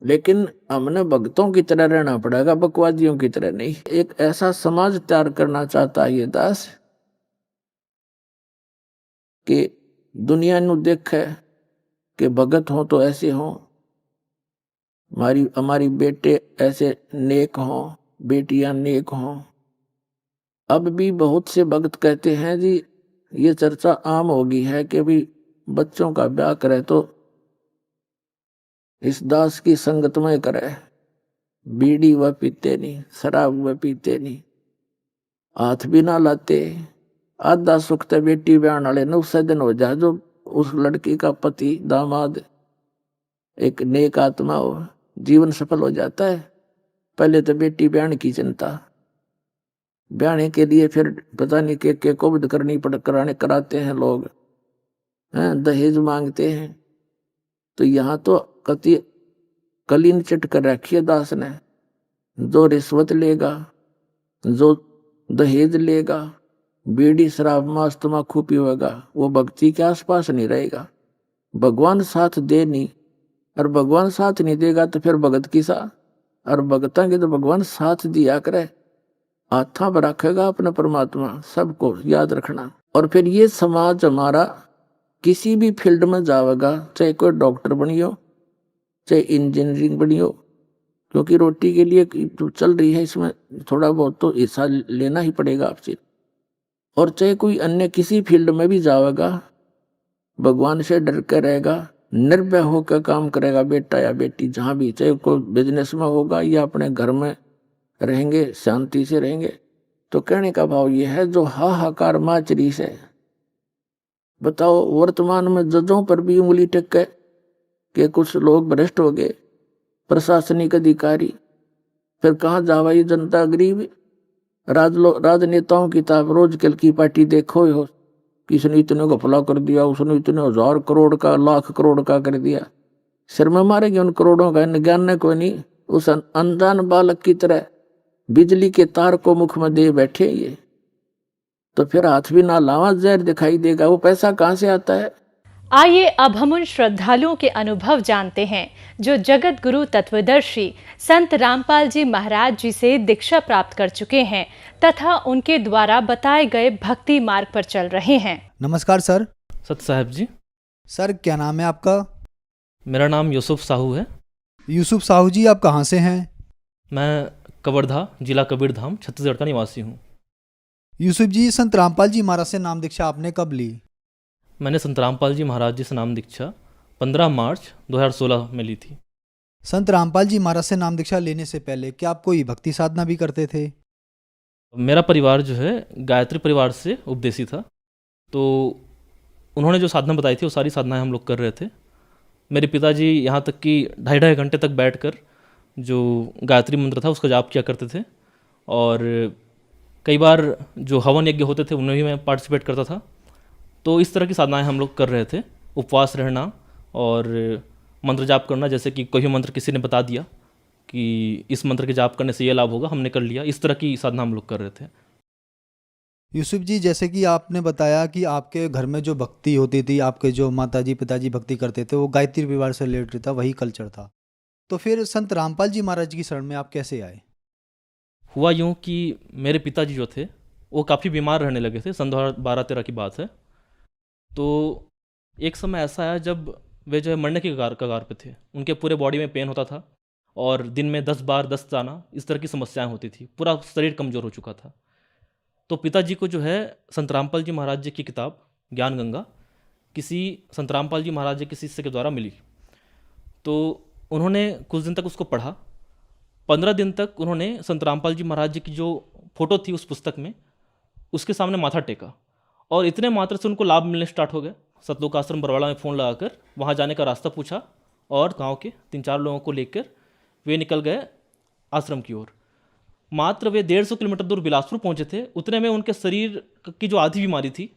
लेकिन हमने भक्तों की तरह रहना पड़ेगा, बकवादियों की तरह नहीं। एक ऐसा समाज तैयार करना चाहता है ये दास कि दुनिया नु देखे कि भगत हो तो ऐसे हो, हमारी बेटे ऐसे नेक हो, बेटियां नेक हो। अब भी बहुत से भक्त कहते हैं जी, ये चर्चा आम होगी है कि भी बच्चों का ब्याह करे तो इस दास की संगत में करे, बीड़ी वह पीते नहीं, शराब वह पीते नहीं, हाथ भी ना लाते। आधा सुख तो बेटी ब्याहन वाले 9 दिन हो जाए, जो उस लड़की का पति दामाद एक नेक आत्मा हो, जीवन सफल हो जाता है। पहले तो बेटी ब्याहन की चिंता, ब्याहने के लिए फिर पता नहीं के कोविड करनी कराते हैं लोग, हैं दहेज मांगते हैं। तो यहाँ तो कति कलीन चिट कर रखी है दास ने, जो रिश्वत लेगा, जो दहेज लेगा, बीड़ी शराब मांस तम्बाकू पीवेगा, वो भक्ति के आसपास नहीं रहेगा। भगवान साथ दे नहीं, और भगवान साथ नहीं देगा तो फिर भगत की सा, और भगता के तो भगवान साथ दिया करे, हाथा पर रखेगा अपना परमात्मा, सबको याद रखना। और फिर ये समाज हमारा किसी भी फील्ड में जाएगा, चाहे कोई डॉक्टर बनियो, चाहे इंजीनियरिंग बनियो, क्योंकि रोटी के लिए जो चल रही है इसमें थोड़ा बहुत तो हिस्सा लेना ही पड़ेगा आपसे। और चाहे कोई अन्य किसी फील्ड में भी जाएगा, भगवान से डर कर रहेगा, निर्भय होकर काम करेगा बेटा या बेटी, जहाँ भी, चाहे कोई बिजनेस में होगा या अपने घर में रहेंगे, शांति से रहेंगे। तो कहने का भाव ये है, जो हाहाकार माचरी से बताओ, वर्तमान में जजों पर भी उंगली टेक के कुछ लोग भ्रष्ट हो गए, प्रशासनिक अधिकारी, फिर कहाँ जावा ये जनता गरीब। राजनेताओं की ताब रोज कल की पार्टी देखो हो, किसने इतने को फला कर दिया, उसने इतने 1000 करोड़ का, लाख करोड़ का कर दिया। सिर में मारेंगे उन करोड़ों का, ज्ञान ने कोई नहीं। उस अनजान बालक की तरह बिजली के तार को मुख में दे बैठे ये, तो फिर हाथ भी ना लावा जहर दिखाई देगा, वो पैसा कहाँ से आता है। आइए अब हम उन श्रद्धालुओं के अनुभव जानते हैं जो जगत गुरु तत्वदर्शी संत रामपाल जी महाराज जी से दीक्षा प्राप्त कर चुके हैं तथा उनके द्वारा बताए गए भक्ति मार्ग पर चल रहे हैं। नमस्कार सर। सत साहब जी। सर क्या नाम है आपका? मेरा नाम यूसुफ साहू है। यूसुफ साहू जी, आप कहाँ से हैं? मैं कवर्धा, जिला कबीरधाम, छत्तीसगढ़ का निवासी हूँ। यूसुफ जी, संत रामपाल जी महाराज से नाम दीक्षा आपने कब ली? मैंने संत रामपाल जी महाराज जी से नाम दीक्षा 15 मार्च 2016 में ली थी। संत रामपाल जी महाराज से नाम दीक्षा लेने से पहले क्या आप कोई भक्ति साधना भी करते थे? मेरा परिवार जो है गायत्री परिवार से उपदेशी था, तो उन्होंने जो साधना बताई थी वो सारी साधनाएं हम लोग कर रहे थे। मेरे पिताजी यहाँ तक कि 2.5 घंटे तक बैठकर जो गायत्री मंत्र था उसका जाप किया करते थे, और कई बार जो हवन यज्ञ होते थे उनमें भी मैं पार्टिसिपेट करता था। तो इस तरह की साधनाएं हम लोग कर रहे थे, उपवास रहना और मंत्र जाप करना। जैसे कि कोई भी मंत्र किसी ने बता दिया कि इस मंत्र के जाप करने से ये लाभ होगा, हमने कर लिया, इस तरह की साधना हम लोग कर रहे थे। यूसुफ जी, जैसे कि आपने बताया कि आपके घर में जो भक्ति होती थी, आपके जो माताजी पिताजी भक्ति करते थे, वो गायत्री परिवार से रिलेटेड था, वही कल्चर था। तो फिर संत रामपाल जी महाराज की शरण में आप कैसे आए? हुआ यूँ कि मेरे पिताजी जो थे वो काफ़ी बीमार रहने लगे थे, सन 2012-13 की बात है। तो एक समय ऐसा आया जब वे जो है मरने के कगार पे थे। उनके पूरे बॉडी में पेन होता था और दिन में 10 बार दस्त आना, इस तरह की समस्याएं होती थी, पूरा शरीर कमज़ोर हो चुका था। तो पिताजी को जो है संत रामपाल जी महाराज जी की किताब ज्ञान गंगा किसी संत रामपाल जी महाराज जी के शिष्य के द्वारा मिली। तो उन्होंने कुछ दिन तक उसको पढ़ा। 15 दिन तक उन्होंने संत रामपाल जी महाराज जी की जो फोटो थी उस पुस्तक में, उसके सामने माथा टेका, और इतने मात्र से उनको लाभ मिलने स्टार्ट हो गए। सतलोक आश्रम बरवाड़ा में फ़ोन लगाकर वहाँ जाने का रास्ता पूछा और गांव के 3-4 लोगों को लेकर वे निकल गए आश्रम की ओर। मात्र वे 150 किलोमीटर दूर बिलासपुर पहुँचे थे, उतने में उनके शरीर की जो आधी बीमारी थी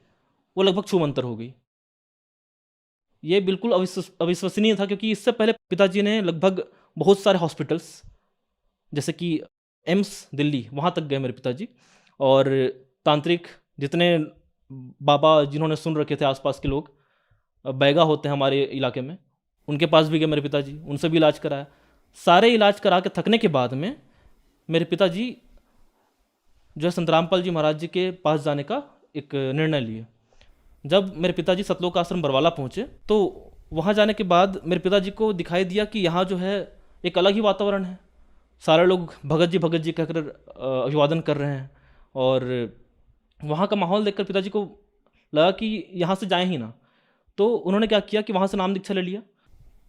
वो लगभग छूमंतर हो गई। ये बिल्कुल अविश्वसनीय था, क्योंकि इससे पहले पिताजी ने लगभग बहुत सारे हॉस्पिटल्स जैसे कि एम्स दिल्ली, वहाँ तक गए मेरे पिताजी, और तांत्रिक जितने बाबा जिन्होंने सुन रखे थे आसपास के लोग, बैगा होते हैं हमारे इलाके में, उनके पास भी गए मेरे पिताजी, उनसे भी इलाज कराया। सारे इलाज करा के थकने के बाद में मेरे पिताजी जो है संत रामपाल जी महाराज जी के पास जाने का एक निर्णय लिए। जब मेरे पिताजी सतलोक आश्रम बरवाला पहुँचे तो वहाँ जाने के बाद मेरे पिताजी को दिखाई दिया कि यहाँ जो है एक अलग ही वातावरण है। सारे लोग भगत जी कहकर अभिवादन कर रहे हैं, और वहाँ का माहौल देखकर पिताजी को लगा कि यहाँ से जाएं ही ना। तो उन्होंने क्या किया कि वहाँ से नाम दीक्षा ले लिया।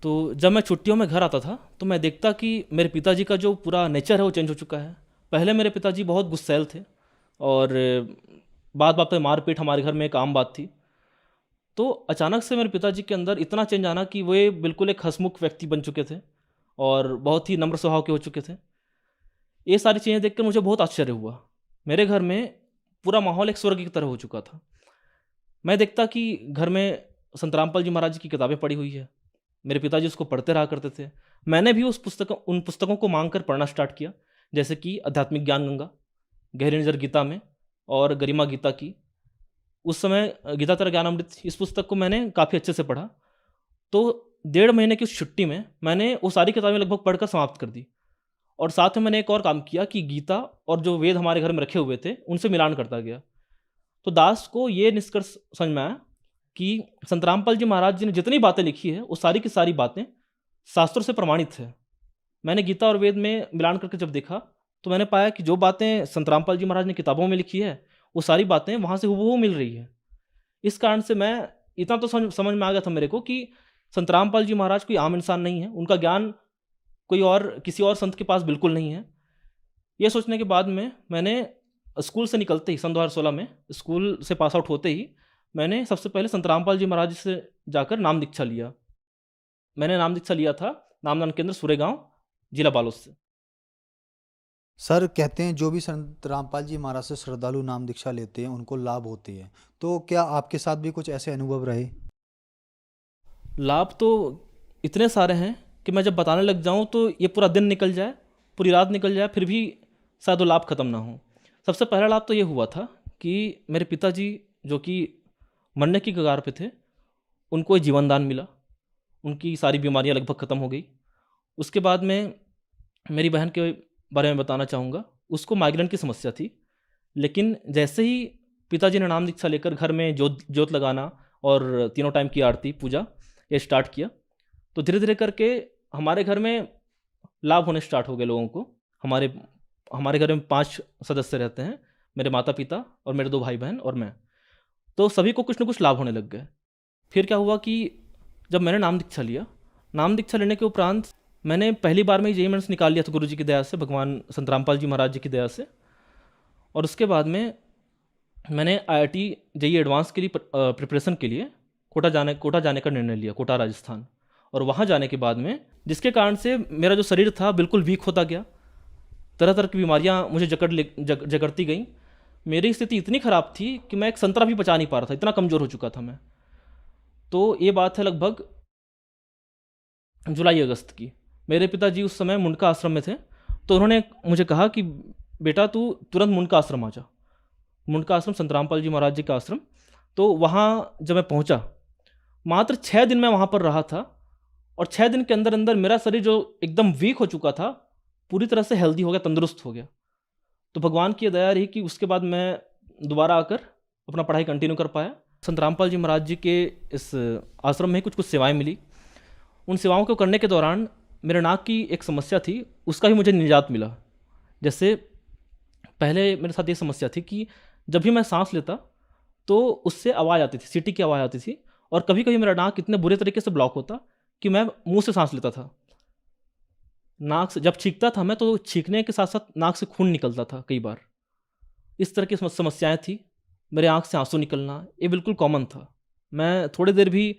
तो जब मैं छुट्टियों में घर आता था तो मैं देखता कि मेरे पिताजी का जो पूरा नेचर है वो चेंज हो चुका है। पहले मेरे पिताजी बहुत गुस्सैल थे और बात बात पे मारपीट हमारे घर में एक आम बात थी। तो अचानक से मेरे पिताजी के अंदर इतना चेंज आना कि वे बिल्कुल एक हंसमुख व्यक्ति बन चुके थे और बहुत ही नम्र स्वभाव के हो चुके थे। ये सारी चीज़ें देखकर मुझे बहुत आश्चर्य हुआ। मेरे घर में पूरा माहौल एक स्वर्ग की तरह हो चुका था। मैं देखता कि घर में संत रामपाल जी महाराज की किताबें पड़ी हुई है, मेरे पिताजी उसको पढ़ते रहा करते थे। मैंने भी उन पुस्तकों को मांग कर पढ़ना स्टार्ट किया, जैसे कि आध्यात्मिक ज्ञान गंगा, गहरी नज़र गीता में, और गरिमा गीता की। उस समय गीता तेरा ज्ञान अमृत, इस पुस्तक को मैंने काफ़ी अच्छे से पढ़ा। तो 1.5 महीने की उस छुट्टी में मैंने वो सारी किताबें लगभग पढ़कर समाप्त कर दी। और साथ में मैंने एक और काम किया कि गीता और जो वेद हमारे घर में रखे हुए थे उनसे मिलान करता गया। तो दास को ये निष्कर्ष समझ में आया कि संत रामपाल जी महाराज जी ने जितनी बातें लिखी है वो सारी की सारी बातें शास्त्रों से प्रमाणित है। मैंने गीता और वेद में मिलान करके जब देखा तो मैंने पाया कि जो बातें संत रामपाल जी महाराज ने किताबों में लिखी है वो सारी बातें वहाँ से हूबहू मिल रही है। इस कारण से मैं इतना तो समझ में आ गया था मेरे को कि संत रामपाल जी महाराज कोई आम इंसान नहीं है, उनका ज्ञान कोई और किसी और संत के पास बिल्कुल नहीं है। ये सोचने के बाद में मैंने स्कूल से निकलते ही सन 2016 में स्कूल से पास आउट होते ही मैंने सबसे पहले संत रामपाल जी महाराज से जाकर नाम दीक्षा लिया। मैंने नाम दीक्षा लिया था नामदान केंद्र सुरेगांव, जिला बालोद से। सर, कहते हैं जो भी संत रामपाल जी महाराज से श्रद्धालु नाम दीक्षा लेते हैं उनको लाभ होते हैं, तो क्या आपके साथ भी कुछ ऐसे अनुभव रहे? लाभ तो इतने सारे हैं कि मैं जब बताने लग जाऊं तो ये पूरा दिन निकल जाए, पूरी रात निकल जाए, फिर भी शायद वो लाभ ख़त्म ना हो। सबसे पहला लाभ तो ये हुआ था कि मेरे पिताजी जो कि मरने की कगार पे थे, उनको जीवन दान मिला, उनकी सारी बीमारियां लगभग ख़त्म हो गई। उसके बाद में मेरी बहन के बारे में बताना चाहूँगा। उसको माइग्रेन की समस्या थी, लेकिन जैसे ही पिताजी ने नाम दीक्षा लेकर घर में जोत लगाना और तीनों टाइम की आरती पूजा ये स्टार्ट किया, तो धीरे धीरे करके हमारे घर में लाभ होने स्टार्ट हो गए लोगों को। हमारे घर में 5 सदस्य रहते हैं, मेरे माता पिता और मेरे 2 भाई बहन और मैं। तो सभी को कुछ न कुछ लाभ होने लग गए। फिर क्या हुआ कि जब मैंने नाम दीक्षा लिया, नाम दीक्षा लेने के उपरांत मैंने पहली बार में ही जेईई मेंस निकाल लिया था गुरु जी की दया से, भगवान संत रामपाल जी महाराज जी की दया से। और उसके बाद में मैंने IIT JEE एडवांस के लिए प्रिपरेशन के लिए कोटा जाने का निर्णय लिया, कोटा राजस्थान। और वहाँ जाने के बाद में जिसके कारण से मेरा जो शरीर था बिल्कुल वीक होता गया, तरह तरह की बीमारियाँ मुझे जकड़ती गई। मेरी स्थिति इतनी ख़राब थी कि मैं एक संतरा भी पचा नहीं पा रहा था, इतना कमज़ोर हो चुका था मैं। तो ये बात है लगभग जुलाई अगस्त की। मेरे पिताजी उस समय मुंडका आश्रम में थे, तो उन्होंने मुझे कहा कि बेटा तू तुरंत मुंडका आश्रम आ जा। मुंडका आश्रम संत रामपाल जी महाराज जी का आश्रम। तो वहाँ जब मैं पहुँचा, मात्र 6 दिन मैं वहाँ पर रहा था, और 6 दिन के अंदर अंदर मेरा शरीर जो एकदम वीक हो चुका था पूरी तरह से हेल्दी हो गया, तंदुरुस्त हो गया। तो भगवान की दया रही कि उसके बाद मैं दोबारा आकर अपना पढ़ाई कंटिन्यू कर पाया। संत रामपाल जी महाराज जी के इस आश्रम में कुछ सेवाएं मिली। उन सेवाओं को करने के दौरान मेरे नाक की एक समस्या थी, उसका भी मुझे निजात मिला। जैसे पहले मेरे साथ ये समस्या थी कि जब भी मैं सांस लेता तो उससे आवाज़ आती थी, सीटी की आवाज़ आती थी, और कभी कभी मेरा नाक इतने बुरे तरीके से ब्लॉक होता कि मैं मुंह से सांस लेता था। नाक से जब छींकता था मैं, तो छींकने के साथ साथ नाक से खून निकलता था कई बार। इस तरह की समस्याएं थी। मेरे आँख से आंसू निकलना, ये बिल्कुल कॉमन था। मैं थोड़ी देर भी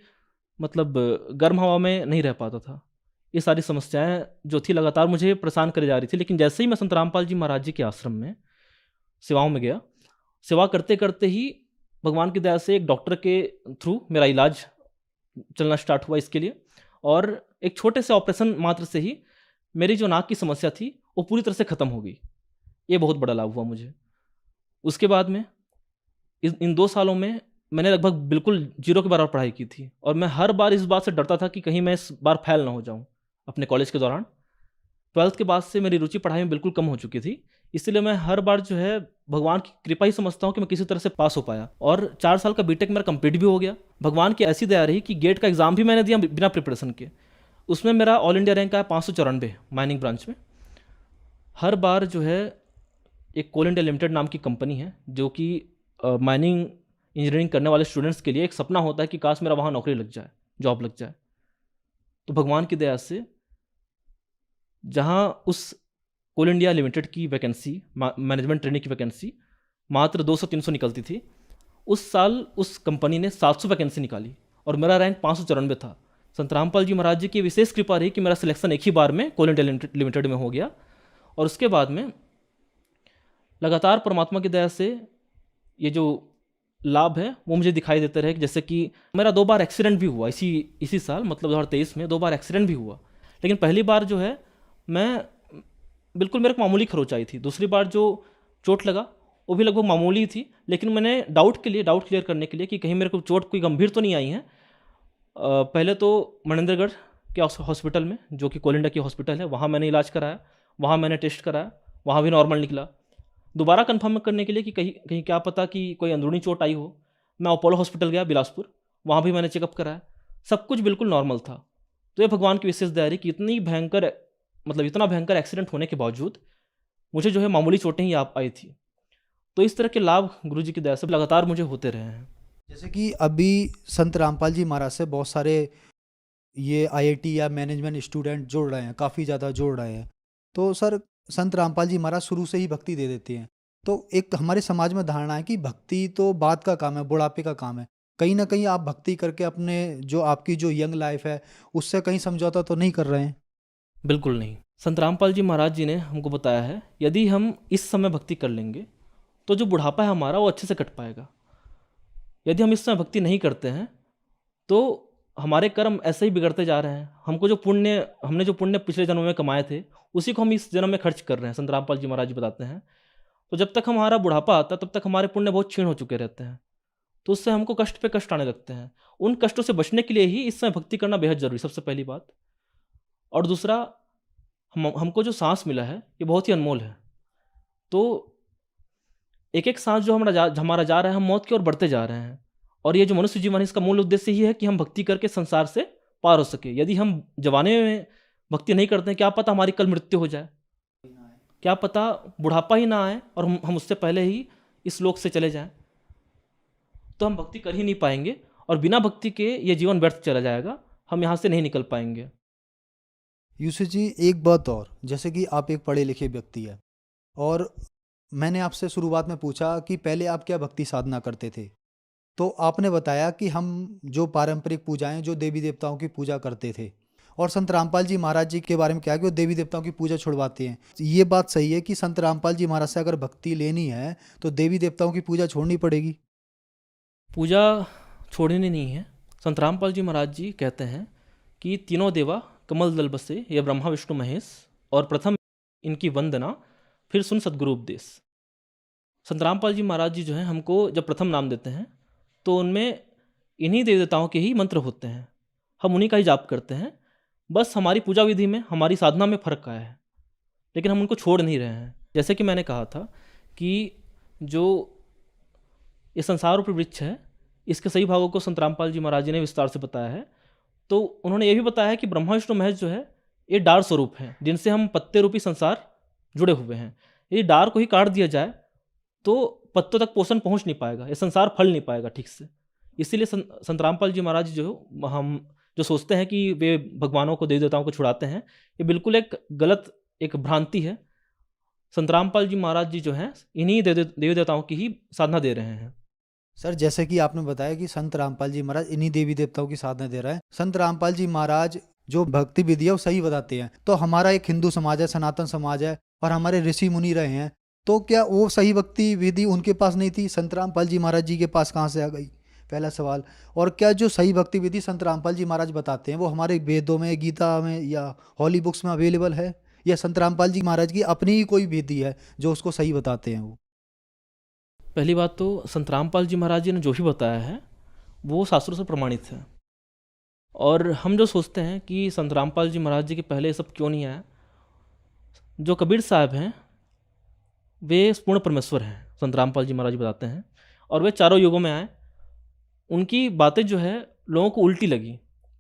मतलब गर्म हवा में नहीं रह पाता था। ये सारी समस्याएं जो थी लगातार मुझे परेशान करे जा रही थी। लेकिन जैसे ही मैं संत रामपाल जी महाराज जी के आश्रम में सेवाओं में गया, सेवा करते करते ही भगवान की दया से एक डॉक्टर के थ्रू मेरा इलाज चलना स्टार्ट हुआ इसके लिए, और एक छोटे से ऑपरेशन मात्र से ही मेरी जो नाक की समस्या थी वो पूरी तरह से ख़त्म हो गई। ये बहुत बड़ा लाभ हुआ मुझे। उसके बाद में इन 2 सालों में मैंने लगभग बिल्कुल जीरो के बराबर पढ़ाई की थी, और मैं हर बार इस बात से डरता था कि कहीं मैं इस बार फेल ना हो जाऊं अपने कॉलेज के दौरान। 12th के बाद से मेरी रुचि पढ़ाई में बिल्कुल कम हो चुकी थी, इसलिए मैं हर बार जो है भगवान की कृपा ही समझता हूँ कि मैं किसी तरह से पास हो पाया। और 4 साल का बीटेक मेरा कंप्लीट भी हो गया। भगवान की ऐसी दया रही कि गेट का एग्ज़ाम भी मैंने दिया बिना प्रिपरेशन के। उसमें मेरा ऑल इंडिया रैंक आया 594 माइनिंग ब्रांच में। हर बार जो है एक कोल इंडिया लिमिटेड नाम की कंपनी है जो कि माइनिंग इंजीनियरिंग करने वाले स्टूडेंट्स के लिए एक सपना होता है कि काश मेरा वहाँ नौकरी लग जाए, जॉब लग जाए। तो भगवान की दया से जहाँ उस कोल इंडिया लिमिटेड की वैकेंसी, मैनेजमेंट ट्रेनिंग की वैकेंसी मात्र 200-300 निकलती थी, उस साल उस कंपनी ने 700 वैकेंसी निकाली और मेरा रैंक 594 था। संत रामपाल जी महाराज जी की विशेष कृपा रही कि मेरा सिलेक्शन एक ही बार में कोल इंडिया लिमिटेड में हो गया। और उसके बाद में लगातार परमात्मा की दया से ये जो लाभ है वो मुझे दिखाई देते रहे। जैसे कि मेरा 2 बार एक्सीडेंट भी हुआ इसी साल, मतलब 2023 में 2 बार एक्सीडेंट भी हुआ। लेकिन पहली बार जो है मैं बिल्कुल, मेरे को मामूली खरोच आई थी। दूसरी बार जो चोट लगा वो भी लगभग मामूली थी, लेकिन मैंने डाउट क्लियर करने के लिए कि कहीं मेरे को चोट कोई गंभीर तो नहीं आई है, पहले तो मनेंद्रगढ़ के हॉस्पिटल में, जो कि कोल इंडिया की हॉस्पिटल है, वहाँ मैंने इलाज कराया, वहाँ मैंने टेस्ट कराया, वहाँ भी नॉर्मल निकला। दोबारा कंफर्म करने के लिए कि कहीं क्या पता कि कोई अंदरूनी चोट आई हो, मैं अपोलो हॉस्पिटल गया बिलासपुर, वहाँ भी मैंने चेकअप कराया, सब कुछ बिल्कुल नॉर्मल था। तो ये भगवान की विशेष दया है कि इतना भयंकर एक्सीडेंट होने के बावजूद मुझे जो है मामूली चोटें ही आई थी। तो इस तरह के लाभ गुरु जी की दया से लगातार मुझे होते रहे हैं। जैसे कि अभी संत रामपाल जी महाराज से बहुत सारे ये IIT या मैनेजमेंट स्टूडेंट जुड़ रहे हैं, काफ़ी ज़्यादा जुड़ रहे हैं। तो सर, संत रामपाल जी महाराज शुरू से ही भक्ति दे देते हैं। तो एक हमारे समाज में धारणा है कि भक्ति तो बाद का काम है, बुढ़ापे का काम है। कहीं ना कहीं आप भक्ति करके अपने जो आपकी जो यंग लाइफ है उससे कहीं समझौता तो नहीं कर रहे हैं? बिल्कुल नहीं। संत रामपाल जी महाराज जी ने हमको बताया है, यदि हम इस समय भक्ति कर लेंगे तो जो बुढ़ापा है हमारा वो अच्छे से कट पाएगा। यदि हम इस समय भक्ति नहीं करते हैं तो हमारे कर्म ऐसे ही बिगड़ते जा रहे हैं। हमने जो पुण्य पिछले जन्म में कमाए थे उसी को हम इस जन्म में खर्च कर रहे हैं। संत रामपाल जी महाराज जी बताते हैं, तो जब तक हमारा बुढ़ापा आता है तब तक हमारे पुण्य बहुत क्षीण हो चुके रहते हैं, तो उससे हमको कष्ट पे कष्ट आने लगते हैं। उन कष्टों से बचने के लिए ही इस समय भक्ति करना बेहद जरूरी, सबसे पहली बात। और दूसरा, हमको जो सांस मिला है ये बहुत ही अनमोल है। तो एक एक सांस जो हमारा जा रहा है, हम मौत की ओर बढ़ते जा रहे हैं। और ये जो मनुष्य जीवन है इसका मूल उद्देश्य ही है कि हम भक्ति करके संसार से पार हो सके। यदि हम जवानी में भक्ति नहीं करते हैं, क्या पता हमारी कल मृत्यु हो जाए, क्या पता बुढ़ापा ही ना आए और हम उससे पहले ही इस लोक से चले जाएं, तो हम भक्ति कर ही नहीं पाएंगे और बिना भक्ति के ये जीवन व्यर्थ चला जाएगा, हम यहाँ से नहीं निकल पाएंगे। यूसुफ जी, एक बात और, जैसे कि आप एक पढ़े लिखे व्यक्ति है और मैंने आपसे शुरुआत में पूछा कि पहले आप क्या भक्ति साधना करते थे, तो आपने बताया कि हम जो पारंपरिक पूजाएं, जो देवी देवताओं की पूजा करते थे, और संत रामपाल जी महाराज जी के बारे में क्या है कि वो देवी देवताओं की पूजा छुड़वाते हैं। ये बात सही है कि संत रामपाल जी महाराज से अगर भक्ति लेनी है तो देवी देवताओं की पूजा छोड़नी पड़ेगी? पूजा छोड़नी नहीं है। संत रामपाल जी महाराज जी कहते हैं कि तीनों देवा कमल दल बसे, ये ब्रह्मा विष्णु महेश, और प्रथम इनकी वंदना, फिर सुन सद्गुरु उपदेश। संत रामपाल जी महाराज जी जो हैं हमको जब प्रथम नाम देते हैं तो उनमें इन्हीं देवी देवताओं के ही मंत्र होते हैं, हम उन्हीं का ही जाप करते हैं। बस हमारी पूजा विधि में, हमारी साधना में फ़र्क आया है, लेकिन हम उनको छोड़ नहीं रहे हैं। जैसे कि मैंने कहा था कि जो ये संसार रूपी वृक्ष है, इसके सही भागों को संत रामपाल जी महाराज जी ने विस्तार से बताया है। तो उन्होंने ये भी बताया है कि ब्रह्मा विष्णु महेश जो है ये डार स्वरूप हैं, जिनसे हम पत्ते रूपी संसार जुड़े हुए हैं। ये डार को ही काट दिया जाए तो पत्तों तक पोषण पहुंच नहीं पाएगा, ये संसार फल नहीं पाएगा ठीक से। इसीलिए संत रामपाल जी महाराज जो हम जो सोचते हैं कि वे भगवानों को, देवी देवताओं को छुड़ाते हैं, ये बिल्कुल एक गलत, एक भ्रांति है। संत रामपाल जी महाराज जी जो हैं इन्हीं देवी देवताओं की ही साधना दे रहे हैं। सर, जैसे कि आपने बताया कि संत रामपाल जी महाराज इन्हीं देवी देवताओं की साधना दे रहा है, संत रामपाल जी महाराज जो भक्ति विधि है वो सही बताते हैं। तो हमारा एक हिंदू समाज है, सनातन समाज है, और हमारे ऋषि मुनि रहे हैं, तो क्या वो सही भक्ति विधि उनके पास नहीं थी? संत रामपाल जी महाराज जी के पास कहाँ से आ गई? पहला सवाल। और क्या जो सही भक्ति विधि संत रामपाल जी महाराज बताते हैं वो हमारे वेदों में, गीता में या हॉली बुक्स में अवेलेबल है, या संत रामपाल जी महाराज की अपनी ही कोई विधि है जो उसको सही बताते हैं? वो पहली बात तो संत रामपाल जी महाराज जी ने जो भी बताया है वो शास्त्रों से प्रमाणित है। और हम जो सोचते हैं कि संत रामपाल जी महाराज जी के पहले ये सब क्यों नहीं आया, जो कबीर साहब हैं वे पूर्ण परमेश्वर हैं, संत रामपाल जी महाराज बताते हैं, और वे चारों युगों में आए। उनकी बातें जो है लोगों को उल्टी लगी,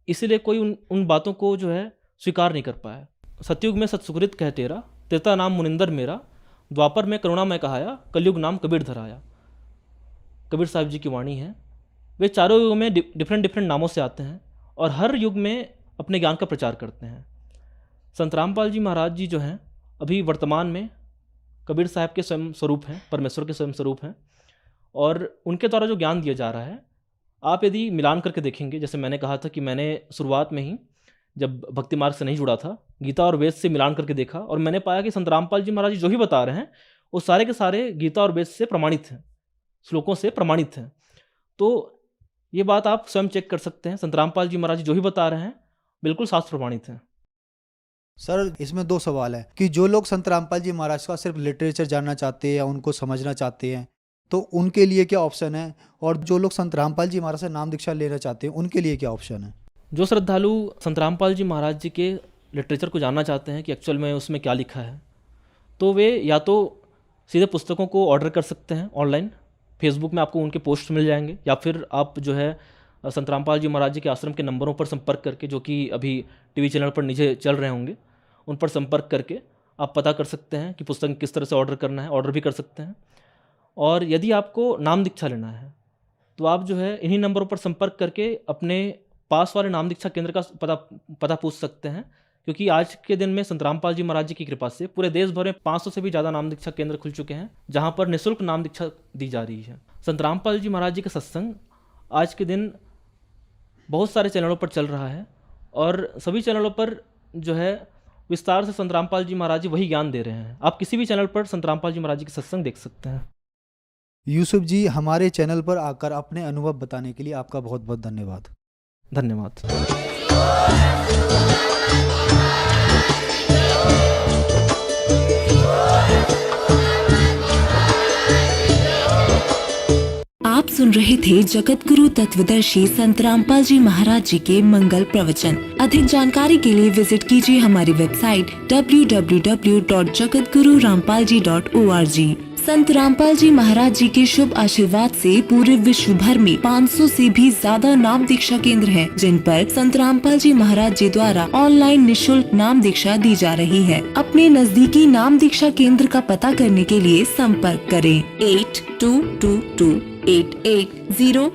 इसीलिए कोई उन बातों को जो है स्वीकार नहीं कर पाया। सतयुग में सत्सुकृत कह तेरा, त्रेता नाम मुनिंदर मेरा, द्वापर में करुणा मैं कहाया, कलयुग नाम कबीर धराया। कबीर साहब जी की वाणी है। वे चारों युगों में डिफरेंट नामों से आते हैं और हर युग में अपने ज्ञान का प्रचार करते हैं। संत रामपाल जी महाराज जी जो हैं अभी वर्तमान में कबीर साहब के स्वयं स्वरूप हैं, परमेश्वर के स्वयं स्वरूप हैं, और उनके द्वारा जो ज्ञान दिया जा रहा है, आप यदि मिलान करके देखेंगे, जैसे मैंने कहा था कि मैंने शुरुआत में ही जब भक्ति मार्ग से नहीं जुड़ा था, गीता और वेद से मिलान करके देखा, और मैंने पाया कि संत रामपाल जी महाराज जो भी बता रहे हैं वो सारे के सारे गीता और वेद से प्रमाणित हैं, श्लोकों से प्रमाणित हैं। तो ये बात आप स्वयं चेक कर सकते हैं, संत रामपाल जी महाराज जो भी बता रहे हैं बिल्कुल शास्त्र प्रमाणित हैं। सर, इसमें दो सवाल है कि जो लोग संत रामपाल जी महाराज का सिर्फ लिटरेचर जानना चाहते हैं या उनको समझना चाहते हैं तो उनके लिए क्या ऑप्शन है, और जो लोग संत रामपाल जी महाराज से नाम दीक्षा लेना चाहते हैं उनके लिए क्या ऑप्शन है? जो श्रद्धालु संत रामपाल जी महाराज जी के लिटरेचर को जानना चाहते हैं कि एक्चुअल में उसमें क्या लिखा है, तो वे या तो सीधे पुस्तकों को ऑर्डर कर सकते हैं ऑनलाइन, फेसबुक में आपको उनके पोस्ट मिल जाएंगे, या फिर आप जो है संत रामपाल जी महाराज जी के आश्रम के नंबरों पर संपर्क करके, जो कि अभी टीवी चैनल पर नीचे चल रहे होंगे, उन पर संपर्क करके आप पता कर सकते हैं कि पुस्तक किस तरह से ऑर्डर करना है, ऑर्डर भी कर सकते हैं। और यदि आपको नाम दीक्षा लेना है तो आप जो है इन्हीं नंबरों पर संपर्क करके अपने पास वाले नाम दीक्षा केंद्र का पता पूछ सकते हैं, क्योंकि आज के दिन में संत रामपाल जी महाराज जी की कृपा से पूरे देश भर में 500 से भी ज़्यादा नाम दीक्षा केंद्र खुल चुके हैं, जहां पर निःशुल्क नाम दीक्षा दी जा रही है। संत रामपाल जी महाराज जी का सत्संग आज के दिन बहुत सारे चैनलों पर चल रहा है, और सभी चैनलों पर जो है विस्तार से संत रामपाल जी महाराज जी वही ज्ञान दे रहे हैं। आप किसी भी चैनल पर संत रामपाल जी महाराज जी के सत्संग देख सकते हैं। यूसुफ जी, हमारे चैनल पर आकर अपने अनुभव बताने के लिए आपका बहुत बहुत धन्यवाद। धन्यवाद। आप सुन रहे थे जगत गुरु तत्वदर्शी संत रामपाल जी महाराज जी के मंगल प्रवचन। अधिक जानकारी के लिए विजिट कीजिए हमारी वेबसाइट www.jagatgururampalji.org। संत रामपाल जी महाराज जी के शुभ आशीर्वाद से पूरे विश्व भर में 500 से भी ज्यादा नाम दीक्षा केंद्र हैं, जिन पर संत रामपाल जी महाराज जी द्वारा ऑनलाइन निःशुल्क नाम दीक्षा दी जा रही है। अपने नजदीकी नाम दीक्षा केंद्र का पता करने के लिए संपर्क करें 82228880